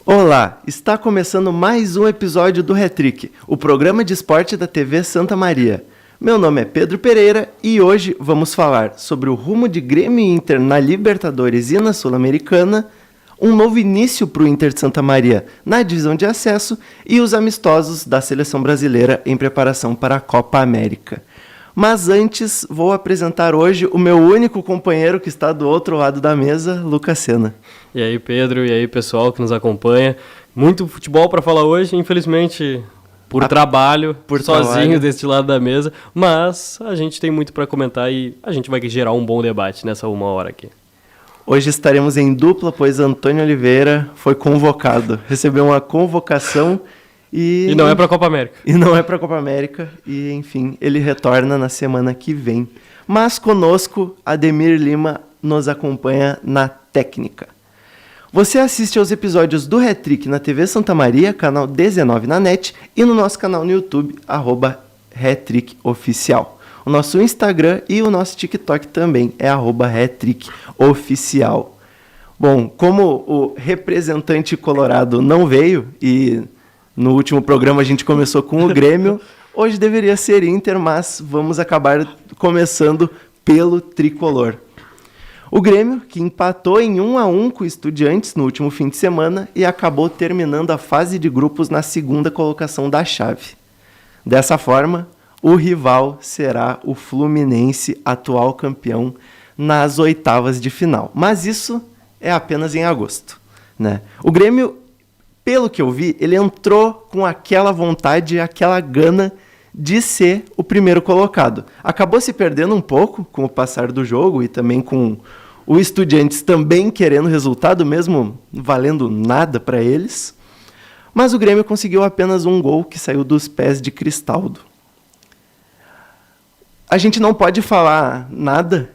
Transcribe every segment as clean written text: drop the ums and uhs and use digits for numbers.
Olá, está começando mais um episódio do Hat-Trick, o programa de esporte da TV Santa Maria. Meu nome é Pedro Pereira e hoje vamos falar sobre o rumo de Grêmio e Inter na Libertadores e na Sul-Americana, um novo início para o Inter de Santa Maria na divisão de acesso e os amistosos da seleção brasileira em preparação para a Copa América. Mas antes, vou apresentar hoje o meu único companheiro que está do outro lado da mesa, Lucas Sena. E aí, Pedro, e aí, pessoal que nos acompanha. Muito futebol para falar hoje, infelizmente, trabalho, sozinho deste lado da mesa. Mas a gente tem muito para comentar e a gente vai gerar um bom debate nessa uma hora aqui. Hoje estaremos em dupla, pois Antônio Oliveira foi convocado. Recebeu uma convocação e não é para a Copa América. E não é para a Copa América. E, enfim, ele retorna na semana que vem. Mas conosco, Ademir Lima nos acompanha na técnica. Você assiste aos episódios do Hat-Trick na TV Santa Maria, canal 19 na NET, e no nosso canal no YouTube, @HatTrickOficial. O nosso Instagram e o nosso TikTok também é @HatTrickOficial. Bom, como o representante colorado não veio e no último programa a gente começou com o Grêmio, hoje deveria ser Inter, mas vamos acabar começando pelo tricolor. O Grêmio, que empatou em 1-1 com o Estudiantes no último fim de semana e acabou terminando a fase de grupos na segunda colocação da chave. Dessa forma, o rival será o Fluminense, atual campeão, nas oitavas de final. Mas isso é apenas em agosto, né? O Grêmio, pelo que eu vi, ele entrou com aquela vontade, aquela gana de ser o primeiro colocado. Acabou se perdendo um pouco com o passar do jogo e também com o Estudiantes também querendo resultado, mesmo valendo nada para eles. Mas o Grêmio conseguiu apenas um gol que saiu dos pés de Cristaldo. A gente não pode falar nada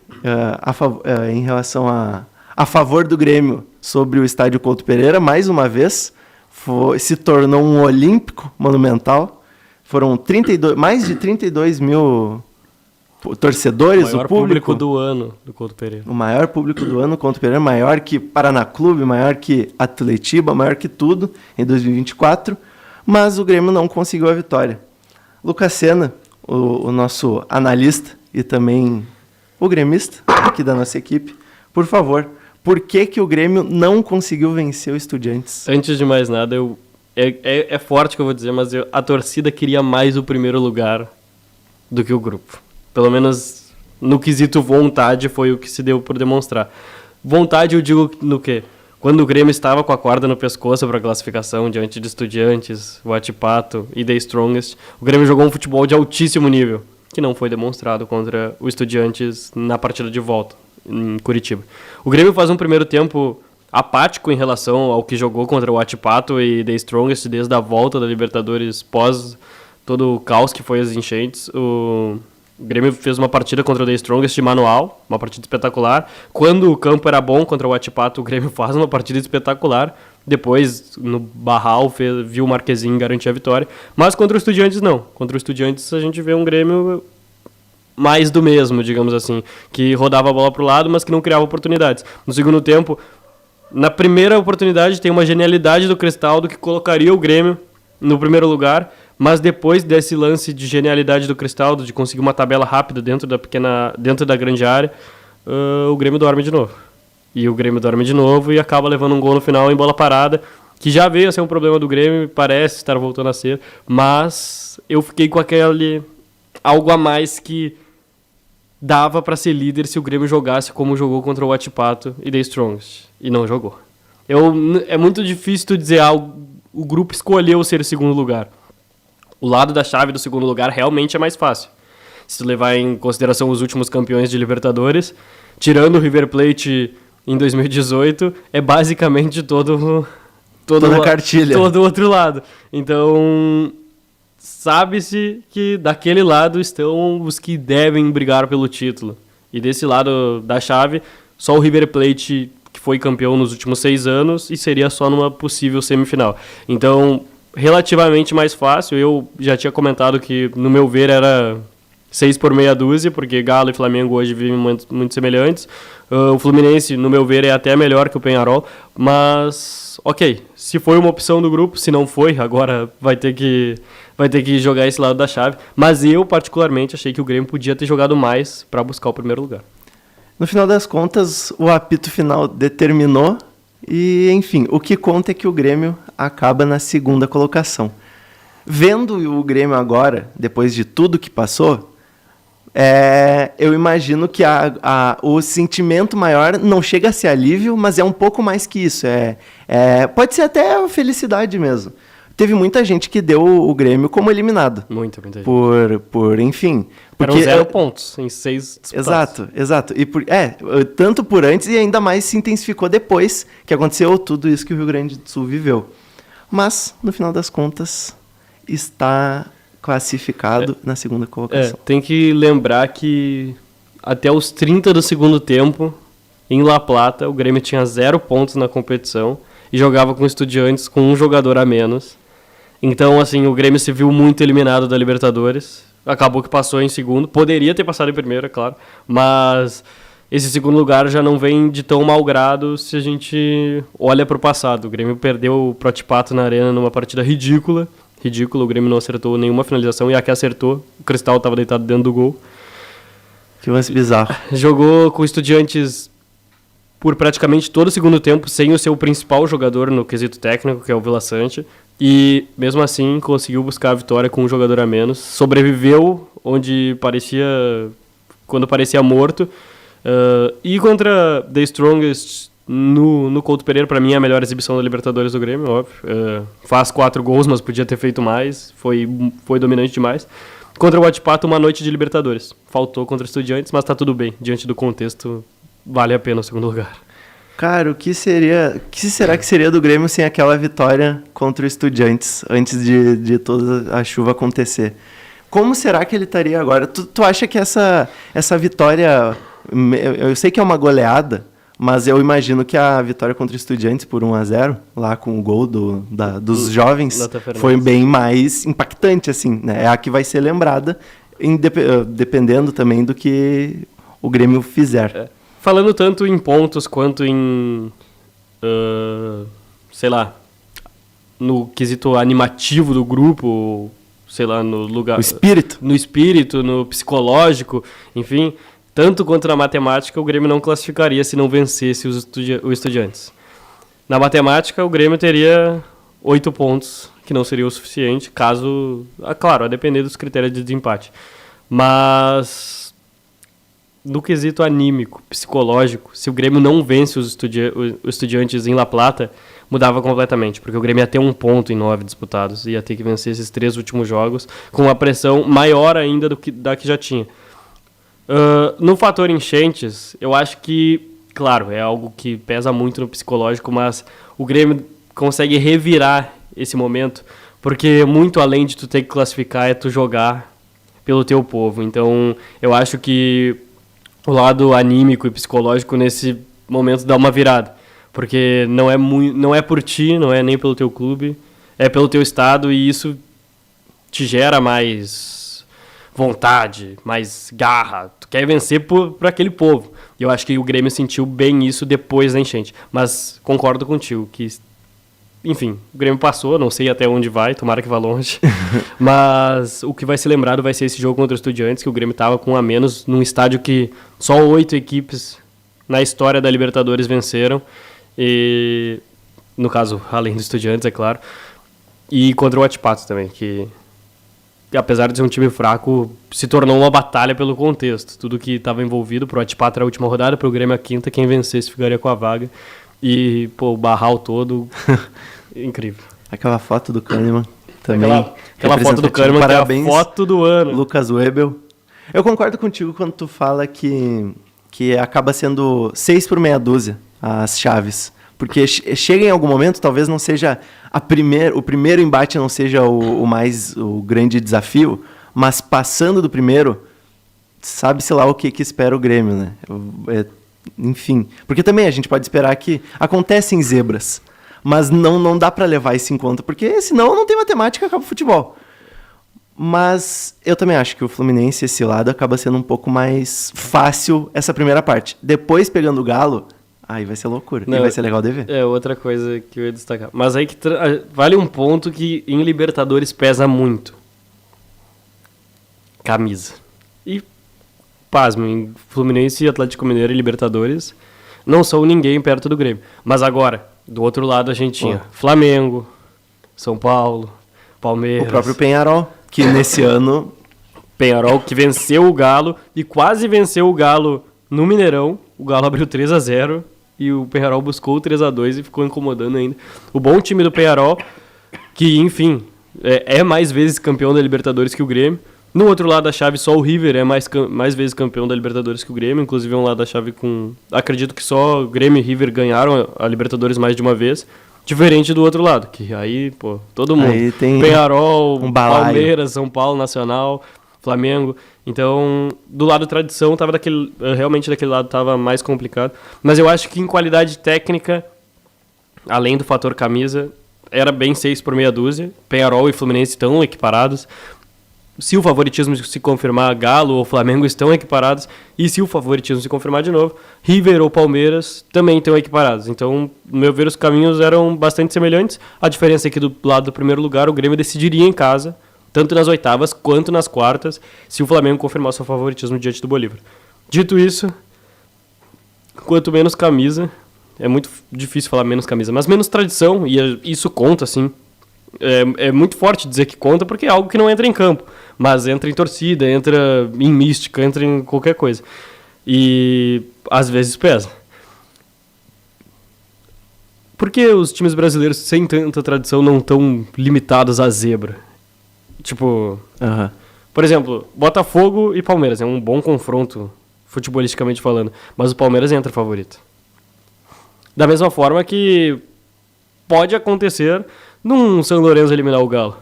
em relação a favor do Grêmio sobre o estádio Couto Pereira, mais uma vez. Se tornou um olímpico monumental. Foram mais de 32 mil torcedores, o público do ano do Couto Pereira. O maior público do ano do Couto Pereira, maior que Paraná Clube, maior que Atletiba, maior que tudo em 2024, mas o Grêmio não conseguiu a vitória. Lucas Sena, o nosso analista e também o gremista aqui da nossa equipe, por favor, por que o Grêmio não conseguiu vencer o Estudiantes? Antes de mais nada, é forte que eu vou dizer, mas a torcida queria mais o primeiro lugar do que o grupo. Pelo menos no quesito vontade foi o que se deu por demonstrar. Vontade eu digo no quê? Quando o Grêmio estava com a corda no pescoço para a classificação diante de Estudiantes, Huachipato e The Strongest, o Grêmio jogou um futebol de altíssimo nível, que não foi demonstrado contra o Estudiantes na partida de volta em Curitiba. O Grêmio faz um primeiro tempo apático em relação ao que jogou contra o Huachipato e The Strongest desde a volta da Libertadores pós todo o caos que foi as enchentes. O Grêmio fez uma partida contra o The Strongest de manual, uma partida espetacular. Quando o campo era bom contra o Huachipato, o Grêmio faz uma partida espetacular. Depois, no Barral, viu o Marquezinho garantir a vitória. Mas contra o Estudiantes, não. Contra o Estudiantes, a gente vê um Grêmio mais do mesmo, digamos assim, que rodava a bola para o lado, mas que não criava oportunidades. No segundo tempo, na primeira oportunidade, tem uma genialidade do Cristaldo que colocaria o Grêmio no primeiro lugar, mas depois desse lance de genialidade do Cristaldo, de conseguir uma tabela rápida dentro da grande área, o Grêmio dorme de novo. E o Grêmio dorme de novo e acaba levando um gol no final em bola parada, que já veio a ser um problema do Grêmio, parece estar voltando a ser, mas eu fiquei com aquele algo a mais que dava para ser líder se o Grêmio jogasse como jogou contra o Huachipato e The Strongest. E não jogou. É muito difícil tu dizer, o grupo escolheu ser o segundo lugar. O lado da chave do segundo lugar realmente é mais fácil. Se tu levar em consideração os últimos campeões de Libertadores, tirando o River Plate em 2018, é basicamente toda a cartilha. Todo o outro lado. Então, sabe-se que daquele lado estão os que devem brigar pelo título. E desse lado da chave, só o River Plate, que foi campeão nos últimos 6 anos, e seria só numa possível semifinal. Então, relativamente mais fácil. Eu já tinha comentado que, no meu ver, era 6 por meia dúzia, porque Galo e Flamengo hoje vivem muito semelhantes. O Fluminense, no meu ver, é até melhor que o Peñarol, mas, ok, se foi uma opção do grupo, se não foi, agora vai ter que jogar esse lado da chave. Mas eu, particularmente, achei que o Grêmio podia ter jogado mais para buscar o primeiro lugar. No final das contas, o apito final determinou e, enfim, o que conta é que o Grêmio acaba na segunda colocação. Vendo o Grêmio agora, depois de tudo que passou, eu imagino que o sentimento maior não chega a ser alívio, mas é um pouco mais que isso. Pode ser até felicidade mesmo. Teve muita gente que deu o Grêmio como eliminado. Muita gente. Enfim... Eram 0 pontos em 6 disputados. Exato. E tanto por antes e ainda mais se intensificou depois que aconteceu tudo isso que o Rio Grande do Sul viveu. Mas, no final das contas, está classificado na segunda colocação. Tem que lembrar que até os 30 do segundo tempo, em La Plata, o Grêmio tinha 0 pontos na competição e jogava com Estudiantes com um jogador a menos. Então, assim, o Grêmio se viu muito eliminado da Libertadores. Acabou que passou em segundo. Poderia ter passado em primeiro, é claro. Mas esse segundo lugar já não vem de tão mau grado se a gente olha para o passado. O Grêmio perdeu o Protipato na Arena numa partida ridícula. O Grêmio não acertou nenhuma finalização e a que acertou, o Cristal estava deitado dentro do gol. Que lance bizarro. Jogou com Estudiantes por praticamente todo o segundo tempo sem o seu principal jogador no quesito técnico, que é o Vila Sante. E, mesmo assim, conseguiu buscar a vitória com um jogador a menos. Sobreviveu quando parecia morto. E contra The Strongest, no Couto Pereira, para mim, é a melhor exibição da Libertadores do Grêmio, óbvio. Faz 4 gols, mas podia ter feito mais. Foi dominante demais. Contra o Huachipato, uma noite de Libertadores. Faltou contra Estudiantes, mas tá tudo bem. Diante do contexto, vale a pena o segundo lugar. Cara, o que será que seria do Grêmio sem aquela vitória contra o Estudiantes antes de toda a chuva acontecer? Como será que ele estaria agora? Tu acha que essa vitória... Eu sei que é uma goleada, mas eu imagino que a vitória contra o Estudiantes por 1-0, lá com o gol dos jovens, foi bem mais impactante, assim, né? É a que vai ser lembrada, dependendo também do que o Grêmio fizer. Falando tanto em pontos quanto em, sei lá, no quesito animativo do grupo, sei lá, no lugar... No espírito, no psicológico, enfim, tanto quanto na matemática, o Grêmio não classificaria se não vencesse o Estudiantes. Na matemática, o Grêmio teria 8 pontos, que não seria o suficiente, caso... claro, a depender dos critérios de desempate. Mas... no quesito anímico, psicológico, se o Grêmio não vence os Estudiantes em La Plata, mudava completamente, porque o Grêmio ia ter 1 ponto em 9 disputados, ia ter que vencer esses 3 últimos jogos, com uma pressão maior ainda da que já tinha. No fator enchentes, eu acho que, claro, é algo que pesa muito no psicológico, mas o Grêmio consegue revirar esse momento, porque muito além de tu ter que classificar, é tu jogar pelo teu povo. Então, eu acho que o lado anímico e psicológico nesse momento dá uma virada, porque não é por ti, não é nem pelo teu clube, é pelo teu estado, e isso te gera mais vontade, mais garra, tu quer vencer por aquele povo. E eu acho que o Grêmio sentiu bem isso depois da enchente, mas concordo contigo que, enfim, o Grêmio passou, não sei até onde vai, tomara que vá longe, mas o que vai ser lembrado vai ser esse jogo contra os Estudiantes, que o Grêmio estava com 1 a menos, num estádio que só 8 equipes na história da Libertadores venceram, e, no caso, além dos Estudiantes, é claro, e contra o Huachipato também, que apesar de ser um time fraco, se tornou uma batalha pelo contexto, tudo que estava envolvido. Pro Huachipato era a última rodada, pro Grêmio a 5ª, quem vencesse ficaria com a vaga. E, pô, o Barral todo, incrível. Aquela foto do Kahneman também. Aquela foto do Kahneman, parabéns, que é a foto do ano. Lucas Webel. Eu concordo contigo quando tu fala que acaba sendo 6 por meia dúzia as chaves. Porque chega em algum momento, talvez não seja o primeiro embate não seja o grande desafio, mas passando do primeiro, sabe-se lá o que espera o Grêmio, né? Enfim, porque também a gente pode esperar que acontecem zebras, mas não dá para levar isso em conta, porque senão não tem matemática, acaba o futebol. Mas eu também acho que o Fluminense, esse lado, acaba sendo um pouco mais fácil essa primeira parte. Depois, pegando o Galo, aí vai ser loucura. Não, e vai ser legal de ver. É outra coisa que eu ia destacar. Mas aí que vale um ponto que em Libertadores pesa muito. Camisa. E, pasmo, em Fluminense, Atlético Mineiro e Libertadores não são ninguém perto do Grêmio. Mas agora, do outro lado a gente tinha Flamengo, São Paulo, Palmeiras. O próprio Peñarol, que nesse ano... Peñarol, que venceu o Galo e quase venceu o Galo no Mineirão. O Galo abriu 3-0 e o Peñarol buscou o 3-2 e ficou incomodando ainda. O bom time do Peñarol, que, enfim, é mais vezes campeão da Libertadores que o Grêmio. No outro lado da chave, só o River é mais vezes campeão da Libertadores que o Grêmio. Inclusive, é um lado da chave com... Acredito que só o Grêmio e River ganharam a Libertadores mais de uma vez. Diferente do outro lado, que aí, pô, todo mundo. Aí tem Peñarol, um balaio. Palmeiras, São Paulo, Nacional, Flamengo. Então, do lado tradição, realmente daquele lado tava mais complicado. Mas eu acho que em qualidade técnica, além do fator camisa, era bem 6 por meia dúzia. Peñarol e Fluminense estão equiparados. Se o favoritismo se confirmar, Galo ou Flamengo estão equiparados. E se o favoritismo se confirmar de novo, River ou Palmeiras também estão equiparados. Então, no meu ver, os caminhos eram bastante semelhantes. A diferença é que do lado do primeiro lugar, o Grêmio decidiria em casa, tanto nas oitavas quanto nas quartas, se o Flamengo confirmar seu favoritismo diante do Bolívar. Dito isso, quanto menos camisa, é muito difícil falar menos camisa, mas menos tradição, e isso conta, sim. É muito forte dizer que conta, porque é algo que não entra em campo, mas entra em torcida, entra em mística, entra em qualquer coisa. E às vezes pesa. Por que os times brasileiros sem tanta tradição não estão limitados à zebra? Tipo, por exemplo, Botafogo e Palmeiras é um bom confronto, futebolisticamente falando, mas o Palmeiras entra favorito. Da mesma forma que pode acontecer num São Lourenço eliminar o Galo.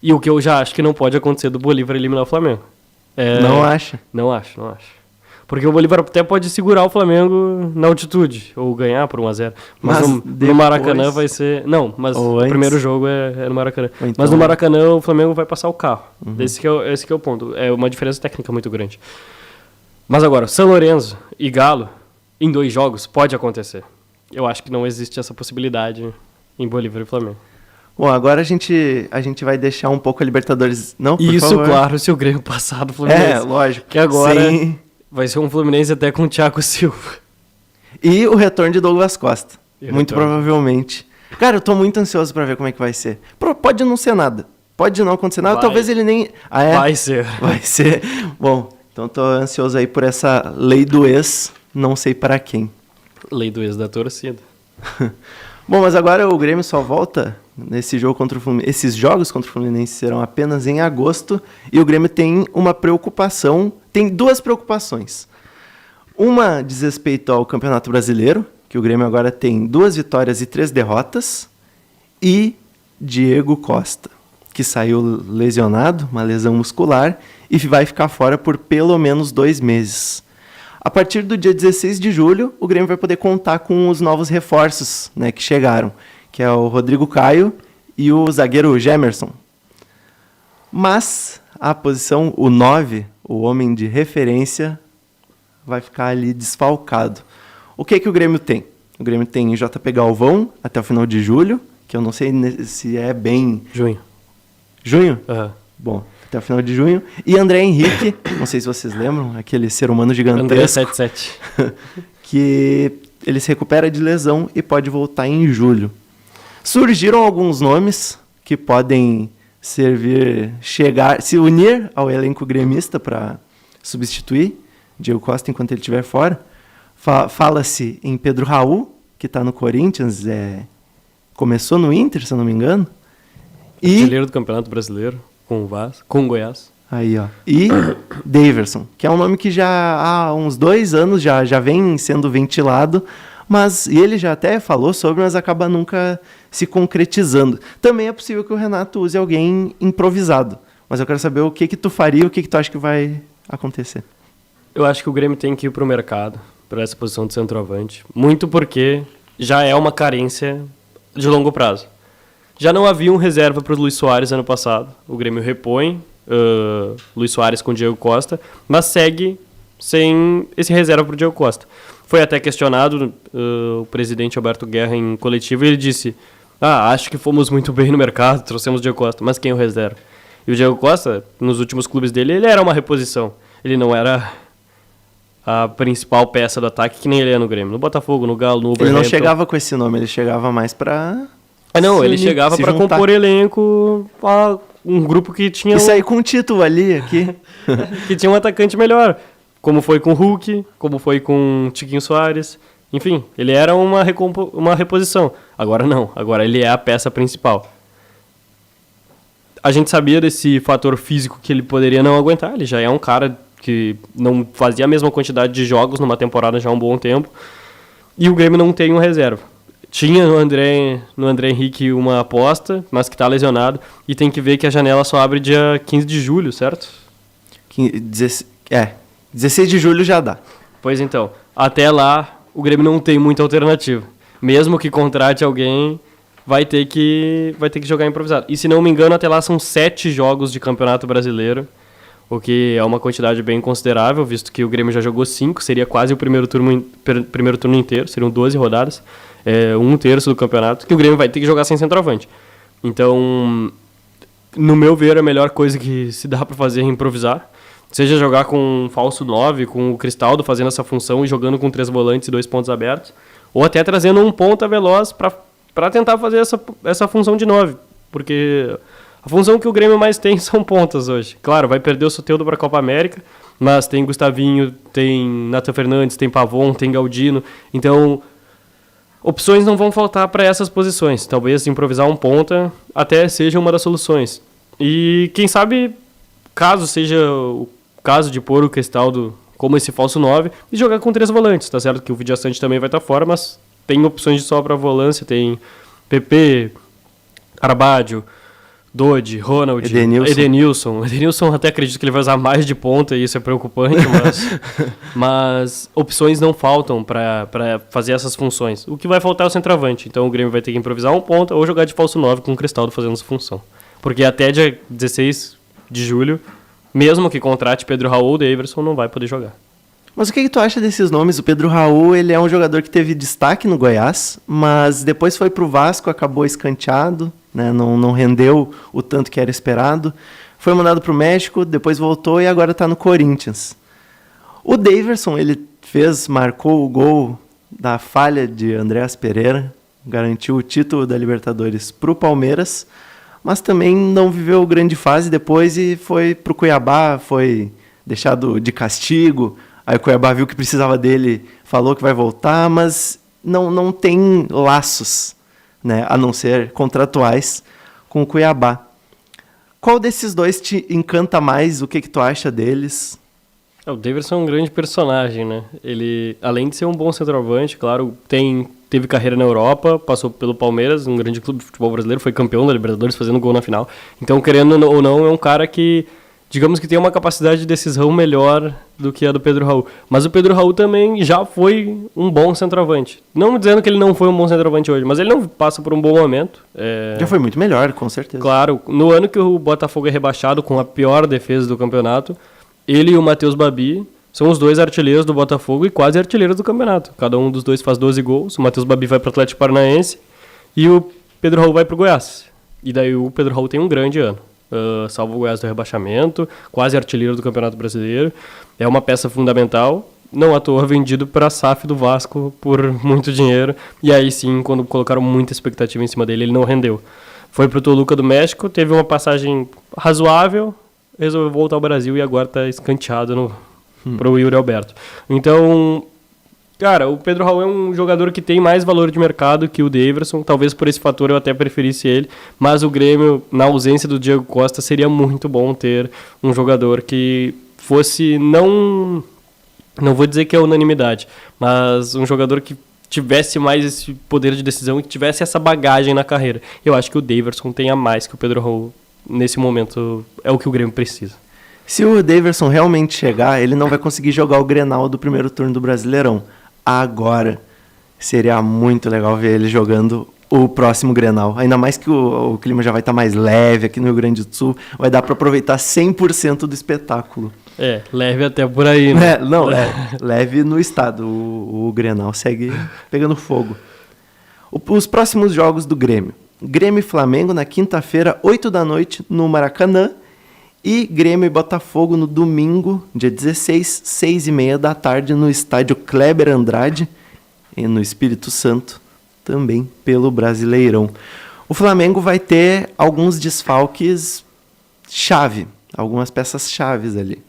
E o que eu já acho que não pode acontecer do Bolívar eliminar o Flamengo. Não acha? Não acho. Porque o Bolívar até pode segurar o Flamengo na altitude, ou ganhar por 1-0. Mas no Maracanã vai ser... Não, mas o primeiro jogo é no Maracanã. Então... Mas no Maracanã o Flamengo vai passar o carro. Esse que é o ponto. É uma diferença técnica muito grande. Mas agora, São Lourenço e Galo, em 2 jogos, pode acontecer. Eu acho que não existe essa possibilidade em Bolívar e Flamengo. Bom, agora a gente vai deixar um pouco a Libertadores... Não, por isso, favor. Claro, se o Grêmio passar do Fluminense. Lógico. Que agora Sim. Vai ser um Fluminense até com o Thiago Silva. E o retorno de Douglas Costa. Muito provavelmente. Cara, eu tô muito ansioso pra ver como é que vai ser. Pode não ser nada. Pode não acontecer nada. Talvez ele nem... Vai ser. Vai ser. Bom, então tô ansioso aí por essa lei do ex. Não sei para quem. Lei do ex da torcida. Bom, mas agora o Grêmio só volta nesse jogo contra o Fluminense. Esses jogos contra o Fluminense serão apenas em agosto. E o Grêmio tem uma preocupação. Tem 2 preocupações. Uma diz respeito ao Campeonato Brasileiro, que o Grêmio agora tem 2 vitórias e 3 derrotas. E Diego Costa, que saiu lesionado, uma lesão muscular, e vai ficar fora por pelo menos 2 meses. A partir do dia 16 de julho, o Grêmio vai poder contar com os novos reforços, né, que chegaram, que é o Rodrigo Caio e o zagueiro Gemerson. Mas a posição, o 9, o homem de referência, vai ficar ali desfalcado. O que o Grêmio tem? O Grêmio tem JP Galvão até o final de julho, que eu não sei se é bem... Junho? Uhum. Bom, até o final de junho. E André Henrique, não sei se vocês lembram, aquele ser humano gigantesco. André 77. Que ele se recupera de lesão e pode voltar em julho. Surgiram alguns nomes que podem se unir ao elenco gremista para substituir Diego Costa enquanto ele estiver fora. Fala-se em Pedro Raul, que está no Corinthians, começou no Inter, se eu não me engano. Artilheiro do Campeonato Brasileiro, com o Goiás. Aí, ó. E Daverson, que é um nome que já há uns 2 anos já vem sendo ventilado, mas ele já até falou sobre, mas acaba nunca se concretizando. Também é possível que o Renato use alguém improvisado, mas eu quero saber o que tu faria, o que tu acha que vai acontecer. Eu acho que o Grêmio tem que ir para o mercado, para essa posição de centroavante, muito porque já é uma carência de longo prazo. Já não havia um reserva para o Luis Soares ano passado. O Grêmio repõe Luis Soares com o Diego Costa, mas segue sem esse reserva para o Diego Costa. Foi até questionado o presidente Alberto Guerra em coletivo e ele disse: acho que fomos muito bem no mercado, trouxemos o Diego Costa, mas quem é o reserva? E o Diego Costa, nos últimos clubes dele, ele era uma reposição. Ele não era a principal peça do ataque, que nem ele é no Grêmio. No Botafogo, no Galo, no Wolverhampton. Ele não chegava com esse nome, ele chegava mais pra... ele chegava pra compor elenco, um grupo que tinha... E sair com um título ali, aqui. Que tinha um atacante melhor, como foi com o Hulk, como foi com o Tiquinho Soares. Enfim, ele era uma reposição. Agora não, agora ele é a peça principal. A gente sabia desse fator físico que ele poderia não aguentar, ele já é um cara que não fazia a mesma quantidade de jogos numa temporada já há um bom tempo, e o Grêmio não tem um reserva. Tinha no André Henrique uma aposta, mas que está lesionado, e tem que ver que a janela só abre dia 15 de julho, certo? 16 de julho já dá. Pois então, até lá o Grêmio não tem muita alternativa. Mesmo que contrate alguém, vai ter que jogar improvisado. E se não me engano, até lá são 7 jogos de Campeonato Brasileiro, o que é uma quantidade bem considerável, visto que o Grêmio já jogou 5, seria quase o primeiro turno inteiro, seriam 12 rodadas, 1/3 do campeonato, que o Grêmio vai ter que jogar sem centroavante. Então, no meu ver, a melhor coisa que se dá para fazer é improvisar, seja jogar com um falso 9, com o Cristaldo fazendo essa função e jogando com 3 volantes e 2 pontos abertos, ou até trazendo um ponta veloz para tentar fazer essa função de 9, porque a função que o Grêmio mais tem são pontas hoje. Claro, vai perder o Soteldo para a Copa América, mas tem Gustavinho, tem Nathan Fernandes, tem Pavon, tem Galdino. Então, opções não vão faltar para essas posições. Talvez improvisar um ponta até seja uma das soluções. E quem sabe, caso seja o caso de pôr o Cristaldo como esse falso 9 e jogar com 3 volantes. Tá certo que o Vidiaçante também vai estar fora, mas tem opções de sobra volância, tem PP, Arbádio, Dodi, Ronald, Edenilson. Edenilson até acredito que ele vai usar mais de ponta e isso é preocupante, mas opções não faltam para fazer essas funções. O que vai faltar é o centroavante. Então o Grêmio vai ter que improvisar um ponta ou jogar de falso 9 com o Cristaldo fazendo essa função. Porque até dia 16 de julho, mesmo que contrate Pedro Raul ou Daverson, não vai poder jogar. Mas o que tu acha desses nomes? O Pedro Raul, ele é um jogador que teve destaque no Goiás, mas depois foi pro Vasco, acabou escanteado, né? Não rendeu o tanto que era esperado. Foi mandado pro México, depois voltou e agora está no Corinthians. O Daverson, ele marcou o gol da falha de Andréas Pereira, garantiu o título da Libertadores pro Palmeiras, mas também não viveu grande fase depois e foi pro Cuiabá, foi deixado de castigo. Aí o Cuiabá viu que precisava dele, falou que vai voltar, mas não tem laços, né, a não ser contratuais com o Cuiabá. Qual desses dois te encanta mais? O que tu acha deles? O Daverson é um grande personagem, né? Ele, além de ser um bom centroavante, claro, teve carreira na Europa, passou pelo Palmeiras, um grande clube de futebol brasileiro, foi campeão da Libertadores, fazendo gol na final. Então, querendo ou não, é um cara que, digamos que tem uma capacidade de decisão melhor do que a do Pedro Raul. Mas o Pedro Raul também já foi um bom centroavante. Não dizendo que ele não foi um bom centroavante hoje, mas ele não passa por um bom momento. Já foi muito melhor, com certeza. Claro, no ano que o Botafogo é rebaixado com a pior defesa do campeonato, ele e o Matheus Babi são os 2 artilheiros do Botafogo e quase artilheiros do campeonato. Cada um dos dois faz 12 gols. O Matheus Babi vai para o Atlético Paranaense e o Pedro Raul vai para o Goiás. E daí o Pedro Raul tem um grande ano. Salva o Goiás do rebaixamento, quase artilheiro do Campeonato Brasileiro. É uma peça fundamental. Não à toa vendido para a SAF do Vasco por muito dinheiro. E aí sim, quando colocaram muita expectativa em cima dele, ele não rendeu. Foi para o Toluca do México, teve uma passagem razoável, resolveu voltar ao Brasil e agora está escanteado para o Yuri Alberto. Então, cara, o Pedro Raul é um jogador que tem mais valor de mercado que o Daverson. Talvez por esse fator eu até preferisse ele. Mas o Grêmio, na ausência do Diego Costa, seria muito bom ter um jogador que fosse não vou dizer que é unanimidade, mas um jogador que tivesse mais esse poder de decisão e que tivesse essa bagagem na carreira. Eu acho que o Daverson tem a mais que o Pedro Raul. Nesse momento, é o que o Grêmio precisa. Se o Daverson realmente chegar, ele não vai conseguir jogar o Grenal do primeiro turno do Brasileirão. Agora, seria muito legal ver ele jogando o próximo Grenal. Ainda mais que o clima já vai estar mais leve aqui no Rio Grande do Sul. Vai dar para aproveitar 100% do espetáculo. Leve até por aí, né? Leve no estado. O Grenal segue pegando fogo. Os próximos jogos do Grêmio. Grêmio e Flamengo na quinta-feira, 8 da noite, no Maracanã. E Grêmio e Botafogo no domingo, dia 16, 6h30 da tarde, no estádio Kleber Andrade, no Espírito Santo, também pelo Brasileirão. O Flamengo vai ter alguns desfalques chave, algumas peças chaves ali.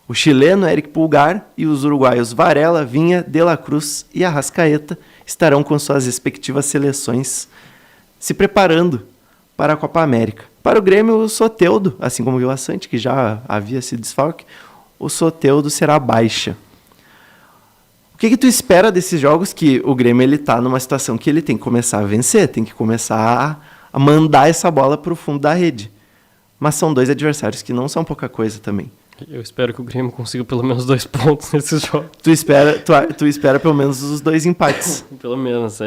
O chileno Eric Pulgar e os uruguaios Varela, Vinha, De La Cruz e Arrascaeta estarão com suas respectivas seleções se preparando para a Copa América. Para o Grêmio, o Soteldo, assim como o Vila Sante, que já havia sido desfalque, o Soteldo será baixa. O que tu espera desses jogos? Que o Grêmio está numa situação que ele tem que começar a vencer, tem que começar a mandar essa bola para o fundo da rede. Mas são dois adversários que não são pouca coisa também. Eu espero que o Grêmio consiga pelo menos 2 pontos nesses jogos. Tu espera pelo menos os 2 empates. Pelo menos.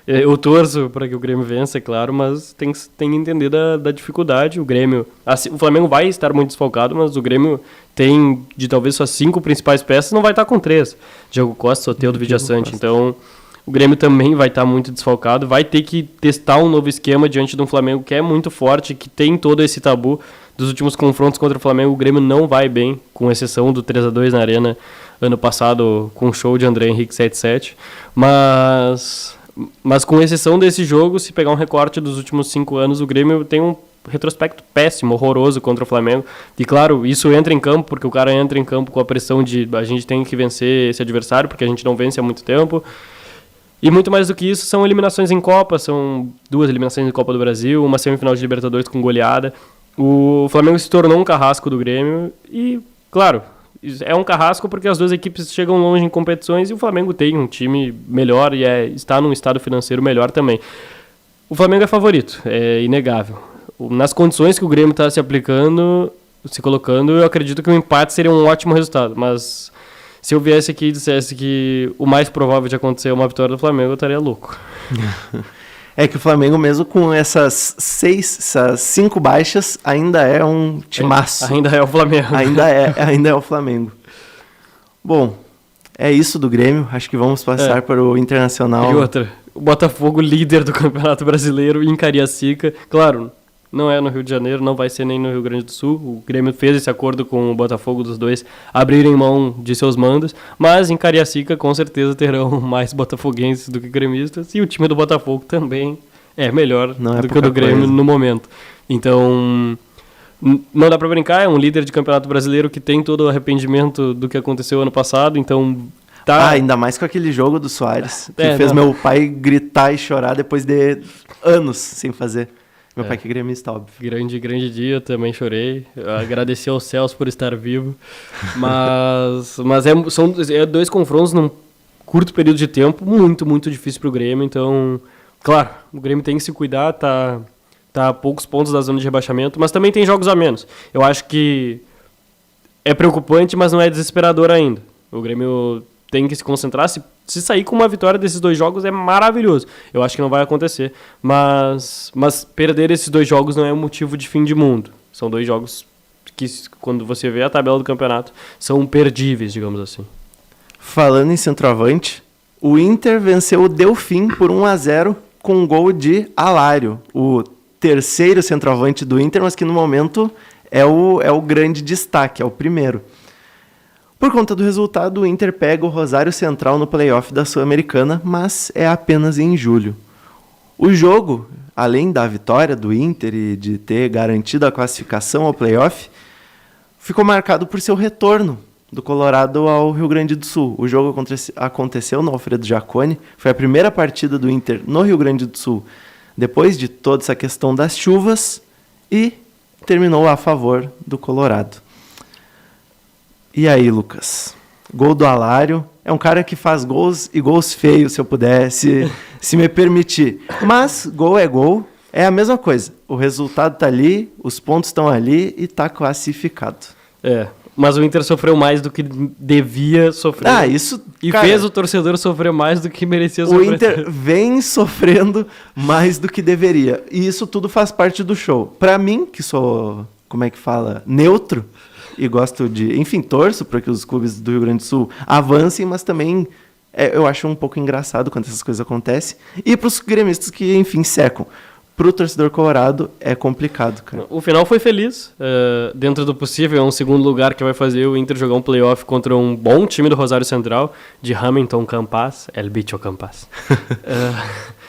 Eu torço para que o Grêmio vença, é claro, mas tem que entender da dificuldade. O Grêmio... o Flamengo vai estar muito desfalcado, mas o Grêmio tem, de talvez suas 5 principais peças, não vai estar com 3. Diego Costa, Soteldo, Vidia Sante. Então, o Grêmio também vai estar muito desfalcado. Vai ter que testar um novo esquema diante de um Flamengo que é muito forte, que tem todo esse tabu. Dos últimos confrontos contra o Flamengo, o Grêmio não vai bem, com exceção do 3-2 na Arena ano passado, com o show de André Henrique 7-7. Mas com exceção desse jogo, se pegar um recorte dos últimos 5 anos, o Grêmio tem um retrospecto péssimo, horroroso contra o Flamengo. E claro, isso entra em campo, porque o cara entra em campo com a pressão de a gente tem que vencer esse adversário, porque a gente não vence há muito tempo. E muito mais do que isso, são eliminações em Copa, são 2 eliminações em Copa do Brasil, uma semifinal de Libertadores com goleada. O Flamengo se tornou um carrasco do Grêmio e, claro, é um carrasco porque as duas equipes chegam longe em competições e o Flamengo tem um time melhor e está num estado financeiro melhor também. O Flamengo é favorito, é inegável. Nas condições que o Grêmio está se colocando, eu acredito que o empate seria um ótimo resultado, mas se eu viesse aqui e dissesse que o mais provável de acontecer é uma vitória do Flamengo, eu estaria louco. É que o Flamengo, mesmo com essas 5 baixas, ainda é um timaço. Ainda é o Flamengo. Ainda é o Flamengo. Bom, é isso do Grêmio. Acho que vamos passar para o Internacional. E outra, o Botafogo líder do Campeonato Brasileiro em Cariacica. Claro, não é no Rio de Janeiro, não vai ser nem no Rio Grande do Sul. O Grêmio fez esse acordo com o Botafogo dos dois abrirem mão de seus mandos, mas em Cariacica com certeza terão mais botafoguenses do que gremistas e o time do Botafogo também é melhor do que o do Grêmio no momento. Então, não dá pra brincar, é um líder de Campeonato Brasileiro que tem todo o arrependimento do que aconteceu ano passado, então... ainda mais com aquele jogo do Soares, que fez meu pai gritar e chorar depois de anos sem fazer. Meu pai que é gremista, óbvio. Grande dia, também chorei. Agradeci aos céus por estar vivo. Mas são 2 confrontos num curto período de tempo, muito, muito difícil pro Grêmio. Então, claro, o Grêmio tem que se cuidar, tá a poucos pontos da zona de rebaixamento, mas também tem jogos a menos. Eu acho que é preocupante, mas não é desesperador ainda. O Grêmio tem que se concentrar. Se sair com uma vitória desses 2 jogos é maravilhoso. Eu acho que não vai acontecer. Mas perder esses 2 jogos não é um motivo de fim de mundo. São 2 jogos que, quando você vê a tabela do campeonato, são perdíveis, digamos assim. Falando em centroavante, o Inter venceu o Delfim por 1-0 com um gol de Alário, o terceiro centroavante do Inter, mas que no momento é o grande destaque, é o primeiro. Por conta do resultado, o Inter pega o Rosário Central no play-off da Sul-Americana, mas é apenas em julho. O jogo, além da vitória do Inter e de ter garantido a classificação ao play-off, ficou marcado por seu retorno do Colorado ao Rio Grande do Sul. O jogo aconteceu no Alfredo Jaconi, foi a primeira partida do Inter no Rio Grande do Sul, depois de toda essa questão das chuvas, e terminou a favor do Colorado. E aí, Lucas? Gol do Alário. É um cara que faz gols e gols feios, se eu pudesse, se me permitir. Mas gol é gol, é a mesma coisa. O resultado está ali, os pontos estão ali e está classificado. Mas o Inter sofreu mais do que devia sofrer. Ah, isso, E cara, fez o torcedor sofrer mais do que merecia o sofrer. Inter vem sofrendo mais do que deveria. E isso tudo faz parte do show. Pra mim, que sou, como é que fala, neutro, e gosto de... Enfim, torço para que os clubes do Rio Grande do Sul avancem, mas também eu acho um pouco engraçado quando essas coisas acontecem. E pros gremistas que, enfim, secam. Pro torcedor colorado é complicado, cara. O final foi feliz, dentro do possível, é um segundo lugar que vai fazer o Inter jogar um playoff contra um bom time do Rosário Central, de Hamilton Campas, El Bicho Campas.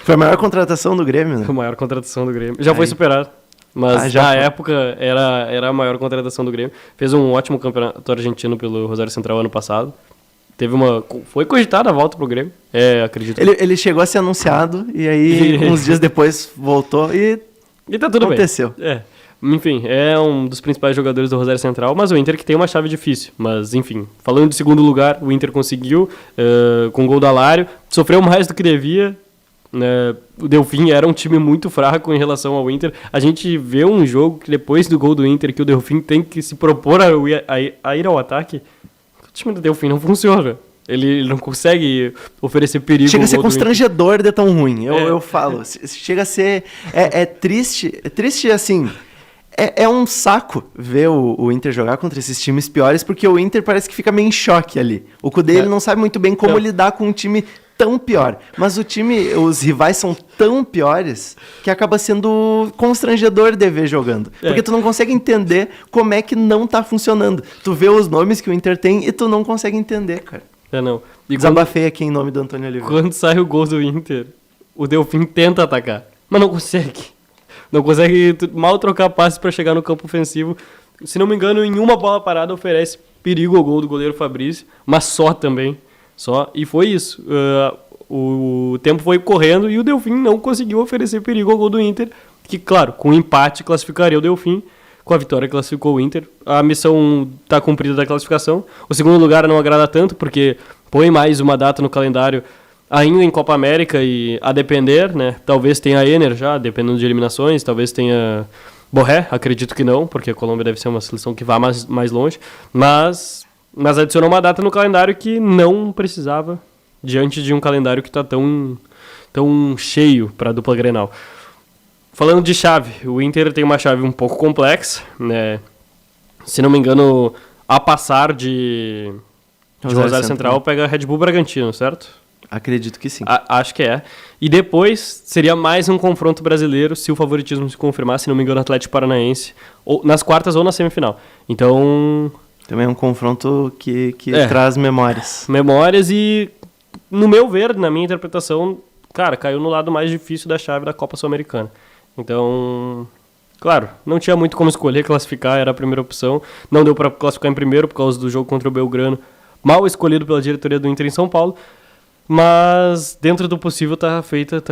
Foi a maior contratação do Grêmio, né? A maior contratação do Grêmio. Já foi superado, mas já na foi. época era a maior contratação do Grêmio. Fez um ótimo campeonato argentino pelo Rosário Central ano passado. Foi cogitada a volta pro Grêmio, acredito. Ele chegou a ser anunciado e aí uns dias depois voltou e tá tudo aconteceu. bem. Enfim, é um dos principais jogadores do Rosário Central, mas o Inter que tem uma chave difícil. Mas, enfim, falando de segundo lugar, o Inter conseguiu, com o gol do Alário, sofreu mais do que devia. O Delfim era um time muito fraco em relação ao Inter. A gente vê um jogo que depois do gol do Inter, que o Delfim tem que se propor a ir ao ataque. O time do Delfim não funciona. Ele não consegue oferecer perigo. Chega a ser constrangedor de tão ruim, eu falo. Chega a ser... É triste assim... É um saco ver o Inter jogar contra esses times piores, porque o Inter parece que fica meio em choque ali. O Kudê ele não sabe muito bem como lidar com um time tão pior. Mas os rivais são tão piores que acaba sendo constrangedor de ver jogando. Porque tu não consegue entender como é que não tá funcionando. Tu vê os nomes que o Inter tem e tu não consegue entender, cara. Não. E Desabafei aqui em nome do Antônio Oliveira. Quando sai o gol do Inter, o Delfim tenta atacar, mas não consegue. Não consegue mal trocar passes para chegar no campo ofensivo. Se não me engano, em uma bola parada oferece perigo ao gol do goleiro Fabrício, mas só também. E foi isso. O tempo foi correndo e o Delfim não conseguiu oferecer perigo ao gol do Inter, que, claro, com empate classificaria o Delfim, com a vitória classificou o Inter. A missão está cumprida da classificação. O segundo lugar não agrada tanto, porque põe mais uma data no calendário ainda em Copa América e a depender, né? Talvez tenha a Ener já, dependendo de eliminações, talvez tenha Borré, acredito que não, porque a Colômbia deve ser uma seleção que vá mais longe, mas adicionou uma data no calendário que não precisava, diante de um calendário que está tão cheio para a dupla Grenal. Falando de chave, o Inter tem uma chave um pouco complexa, né? Se não me engano, a passar de Rosário Central pega Red Bull Bragantino, certo? Acredito que sim. Acho que é. E depois seria mais um confronto brasileiro se o favoritismo se confirmar, se não me engano, Atlético Paranaense, ou nas quartas ou na semifinal. Então... Também é um confronto que traz memórias. Memórias e, no meu ver, na minha interpretação, cara, caiu no lado mais difícil da chave da Copa Sul-Americana. Então, claro, não tinha muito como escolher, classificar era a primeira opção. Não deu para classificar em primeiro por causa do jogo contra o Belgrano, mal escolhido pela diretoria do Inter em São Paulo. Mas dentro do possível tá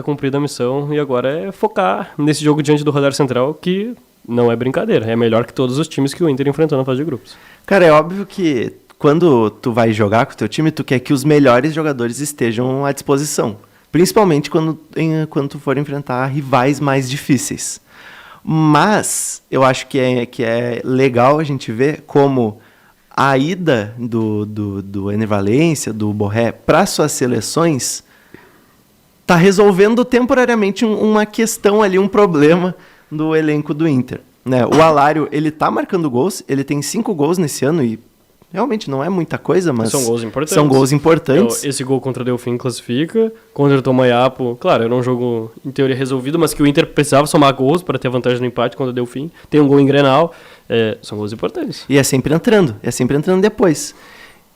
cumprida a missão e agora é focar nesse jogo diante do Rosário Central, que não é brincadeira, é melhor que todos os times que o Inter enfrentou na fase de grupos. Cara, é óbvio que quando tu vai jogar com o teu time, tu quer que os melhores jogadores estejam à disposição, principalmente quando tu for enfrentar rivais mais difíceis. Mas eu acho que é legal a gente ver como a ida do Ener Valencia, do Borré, para suas seleções, está resolvendo temporariamente uma questão ali, um problema do elenco do Inter. Né? O Alário, ele tá marcando gols, ele tem 5 gols nesse ano e realmente não é muita coisa, mas são gols importantes. Esse gol contra o Delfim classifica, contra o Tomayapo, claro, era um jogo em teoria resolvido, mas que o Inter precisava somar gols para ter vantagem no empate contra o Delfim. Tem um gol em Grenal, são gols importantes. E é sempre entrando depois.